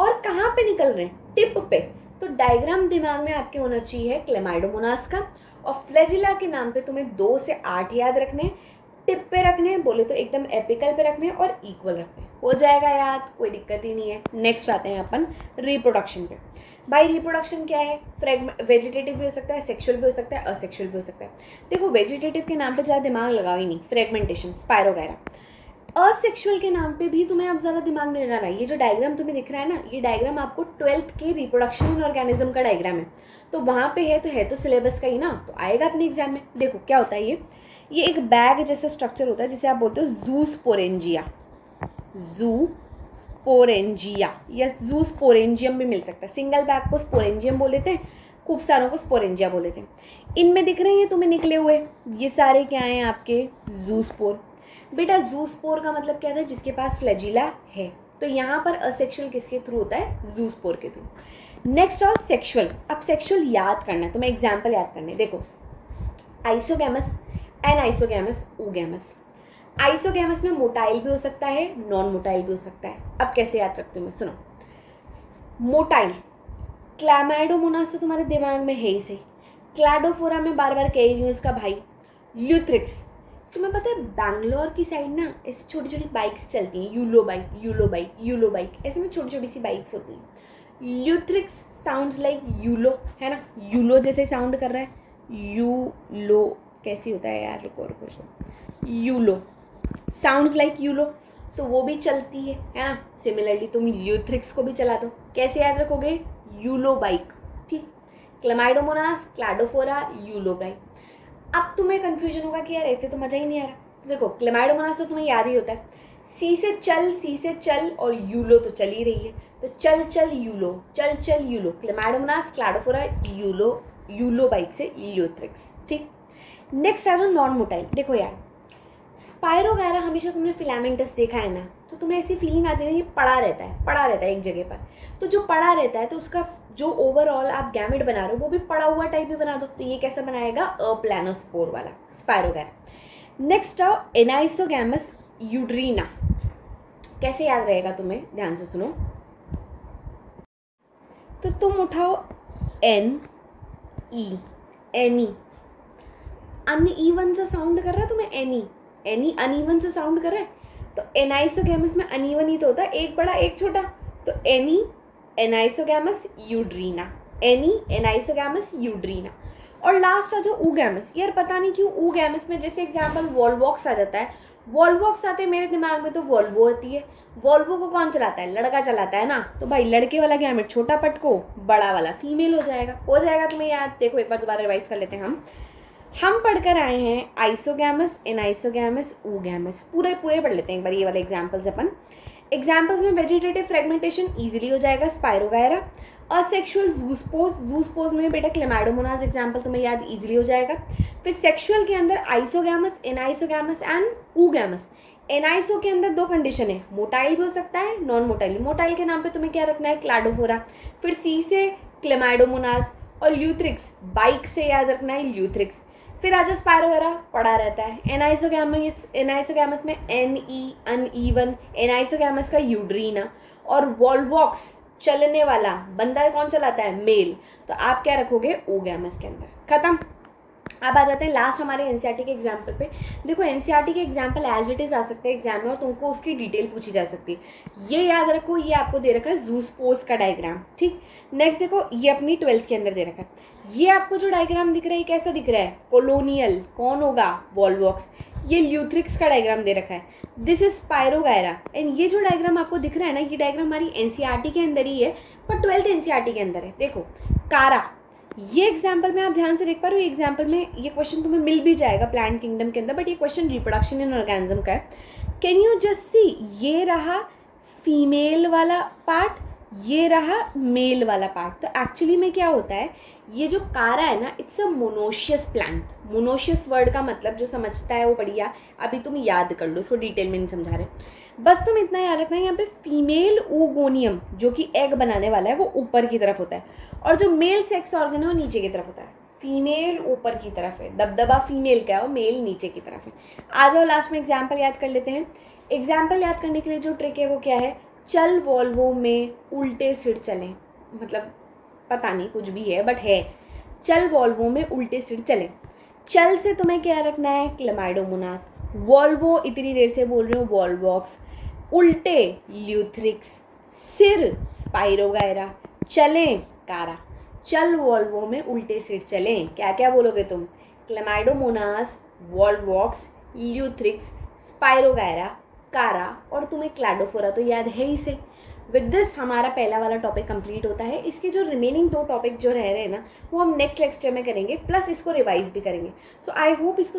और कहाँ पे निकल रहे हैं, टिप पे। तो डायग्राम दिमाग में आपके होना चाहिए क्लेमाइडोमोनास का, और फ्लैजिला के नाम पे तुम्हें 2 से 8 याद रखने, टिप पे रखने, बोले तो एकदम एपिकल पे रखने, और इक्वल रखने। हो जाएगा याद, कोई दिक्कत ही नहीं है। नेक्स्ट आते हैं अपन रिप्रोडक्शन पे। भाई रिप्रोडक्शन क्या है? वेजिटेटिव भी हो सकता है, सेक्सुअल भी हो सकता है, असेक्सुअल भी हो सकता है। देखो वेजिटेटिव के नाम पे ज़्यादा दिमाग लगाओ ही नहीं, फ्रेगमेंटेशन, स्पाइरो वगैरह। असेक्सुअल के नाम पे भी तुम्हें अब ज़्यादा दिमाग नहीं लगाना। ये जो डायग्राम तुम्हें दिख रहा है ना, ये डायग्राम आपको 12th के रिप्रोडक्शन इन ऑर्गेनिज्म का डायग्राम है, तो वहाँ पे है तो सिलेबस का ही ना, तो आएगा अपने एग्जाम में। देखो क्या होता है, ये एक बैग जैसा स्ट्रक्चर होता है जिसे आप बोलते हो ज़ूस्पोरेंजिया, ज़ूस्पोरेंजिया या ज़ूस्पोरेंजियम भी मिल सकता है। सिंगल बैग को स्पोरेंजियम बोल देते हैं, खूब सारों को स्पोरेंजिया बोल देते हैं। इनमें दिख रहे हैं तुम्हें निकले हुए, ये सारे क्या हैं आपके ज़ूस्पोर। बेटा ज़ूस्पोर का मतलब क्या था? जिसके पास फ्लैजिला है। तो यहाँ पर असेक्सुअल किसके थ्रू होता है? ज़ूस्पोर के थ्रू। नेक्स्ट और सेक्सुअल। अब सेक्सुअल याद करना है तुम्हें, एग्जाम्पल याद करने हैं। देखो आइसोगैमस, एनाइसोगैमस, oogamous। आइसोगैमस में मोटाइल भी हो सकता है, नॉन मोटाइल भी हो सकता है। अब कैसे याद रखते हो मैं, सुनो। मोटाइल क्लैमाइडोमोनास तो तुम्हारे दिमाग में है ही सही। क्लैडोफोरा में बार बार कह रही हूँ इसका भाई, ल्यूथ्रिक्स। तुम्हें पता है बैंगलोर की साइड ना ऐसी छोटी छोटी बाइक्स चलती हैं, yellow bike, yellow bike, yellow bike, ऐसे में छोटी छोटी सी बाइक्स होती हैं। ल्यूथ्रिक्स साउंड्स लाइक यूलो, है ना, यूलो जैसे साउंड कर रहा है। यूलो कैसी होता है यार, रुको रुको रुको, यूलो साउंड्स लाइक यूलो, तो वो भी चलती है ना। सिमिलरली तुम ल्यूथ्रिक्स को भी चला दो, कैसे याद रखोगे? यूलो बाइक, ठीक। Chlamydomonas, Cladophora, yellow bike. अब तुम्हें कंफ्यूजन होगा कि यार ऐसे तो मज़ा ही नहीं आ रहा। देखो क्लैमाइडोमोनास तो तुम्हें याद ही होता है, सी से चल और यूलो तो चल ही रही है, तो चल चल यूलो, चल चल yellow, Chlamydomonas, Cladophora, yellow, yellow bike से ल्यूथ्रिक्स, ठीक। नेक्स्ट आ जाओ नॉन मोटाइल। देखो यार स्पाइरोगैरा हमेशा तुमने फिलामेंटस देखा है ना, तो तुम्हें ऐसी फीलिंग आती है ना, ये पड़ा रहता है एक जगह पर। तो जो पड़ा रहता है तो उसका जो ओवरऑल आप गैमेट बना रहे हो वो भी पड़ा हुआ टाइप ही बना दो, तो ये कैसा बनाएगा? अप्लैनोस्पोर वाला स्पाइरोगैरा। नेक्स्ट आओ एनाइसोगैमस यूड्रीना। कैसे याद रहेगा तुम्हें, ध्यान से सुनो। तो तुम उठाओ एन ई, एनी, अनइवन सा साउंड कर रहा है तुम्हें, एनी अनइवन से साउंड कर रहा है, तो एनाइसोगैमस में अनइवन ही तो होता है, एक बड़ा एक छोटा, तो एनी एनाइसोगैमस यूड्रीना, एनी एनाइसोगैमस यूड्रीना। और लास्ट आ जाओ oogamous। यार पता नहीं क्यों oogamous में जैसे एग्जाम्पल वॉल्वॉक्स आ जाता है, वॉल्वॉक्स आते मेरे दिमाग में तो वॉल्वो होती है। वॉल्वो को कौन चलाता है? लड़का चलाता है ना, तो भाई लड़के वाला गैमेट छोटा पटको, बड़ा वाला फीमेल हो जाएगा तुम्हें याद। देखो एक बार दोबारा रिवाइज कर लेते हैं हम पढ़कर आए हैं आइसोगैमस, एनाइसोगैमस, oogamous, पूरे पढ़ लेते हैं एक बार ये वाले एग्जाम्पल्स अपन। एग्जाम्पल्स में वेजिटेटिव फ्रेगमेंटेशन इजीली हो जाएगा, स्पाइरोगैरा। असेक्सुअल ज़ूस्पोज में बेटा क्लैमाइडोमोनास एग्जाम्पल तुम्हें याद इजीली हो जाएगा। फिर सेक्सुअल के अंदर आइसोगैमस, एनाइसोगैमस एंड oogamous। एनाइसो के अंदर दो कंडीशन है, मोटाइल भी हो सकता है, नॉन मोटाइल। मोटाइल के नाम पे तुम्हें क्या रखना है? क्लैडोफोरा। फिर सी से क्लैमाइडोमोनास, और ल्यूथ्रिक्स बाइक से याद रखना है ल्यूथ्रिक्स। फिर आजा स्पाइरोगैरा पड़ा रहता है। एनाइसोगैमस में एनई अनइवन, एनाइसोगैमस का यूड्रीना। और वॉल्वॉक्स चलने वाला बंदा कौन चलाता है? मेल, तो आप क्या रखोगे? oogamous के अंदर। खत्म। अब आ जाते हैं लास्ट हमारे एनसीईआरटी के एग्जाम्पल पे। देखो एनसीईआरटी के एग्जाम्पल एज इट इज़ आ सकते हैं एग्जाम में और तुमको उसकी डिटेल पूछी जा सकती है। ये याद रखो, ये आपको दे रखा है ज़ूस्पोज का डायग्राम, ठीक। नेक्स्ट देखो ये अपनी 12th के अंदर दे रखा है। ये आपको जो डायग्राम दिख रहा है कैसा दिख रहा है? कॉलोनियल, कौन होगा? वॉल्वॉक्स। ये ल्यूथ्रिक्स का डायग्राम दे रखा है, दिस इज स्पाइरोगैरा। एंड ये जो डायग्राम आपको दिख रहा है ना, ये डायग्राम हमारी एनसीईआरटी के अंदर ही है, पर 12th एनसीईआरटी के अंदर है। देखो कारा, ये एग्जाम्पल में आप ध्यान से देख पा रहे हो, एग्जाम्पल में ये क्वेश्चन तुम्हें मिल भी जाएगा प्लांट किंगडम के अंदर, बट ये क्वेश्चन रिप्रोडक्शन इन ऑर्गेनिज्म का है। कैन यू जस्ट सी, ये रहा फीमेल वाला पार्ट, ये रहा मेल वाला पार्ट। तो एक्चुअली में क्या होता है, ये जो कारा है ना, it's a monoecious plant. Monoecious word का मतलब जो समझता है वो बढ़िया, अभी तुम याद कर लो, इसको डिटेल में नहीं समझा रहे, बस तुम इतना याद रखना है। यहाँ पे फीमेल oogoनियम जो कि एग बनाने वाला है वो ऊपर की तरफ होता है, और जो मेल सेक्स ऑर्गन है वो नीचे की तरफ होता है। फीमेल ऊपर की तरफ है, दबदबा फीमेल का है और मेल नीचे की तरफ है। आ जाओ लास्ट में एग्जाम्पल याद कर लेते हैं। एग्जाम्पल याद करने के लिए जो ट्रिक है वो क्या है? चल वॉल्वो में उल्टे सिर चलें, मतलब पता नहीं कुछ भी है बट है, चल वॉल्वो में उल्टे सिर चलें। चल से तुम्हें क्या रखना है? क्लैमाइडोमोनास। वॉल्वो इतनी देर से बोल रही हूँ, वॉल्वॉक्स। उल्टे ल्यूथ्रिक्स, सिर स्पाइरोगायरा, चलें कारा। चल वॉल्वो में उल्टे सिर चलें, क्या क्या बोलोगे तुम? क्लेमाइडोमोनास, वॉल्वॉक्स, ल्यूथ्रिक्स, स्पाइरोगायरा, कारा, और तुम्हें क्लैडोफोरा तो याद है ही से। विद दिस हमारा पहला वाला टॉपिक कंप्लीट होता है। इसके जो रिमेनिंग 2 टॉपिक जो रह रहे हैं ना, वो हम नेक्स्ट लेक्चर में करेंगे, प्लस इसको रिवाइज भी करेंगे। सो आई होप इसको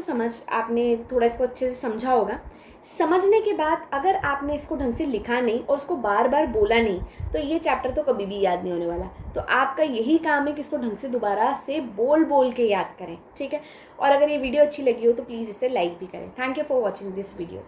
आपने थोड़ा इसको अच्छे से समझा होगा। समझने के बाद अगर आपने इसको ढंग से लिखा नहीं और उसको बार बार बोला नहीं, तो ये चैप्टर तो कभी भी याद नहीं होने वाला। तो आपका यही काम है कि इसको ढंग से दोबारा से बोल बोल के याद करें, ठीक है? और अगर ये वीडियो अच्छी लगी हो तो प्लीज़ इसे लाइक भी करें। Thank you for watching this video.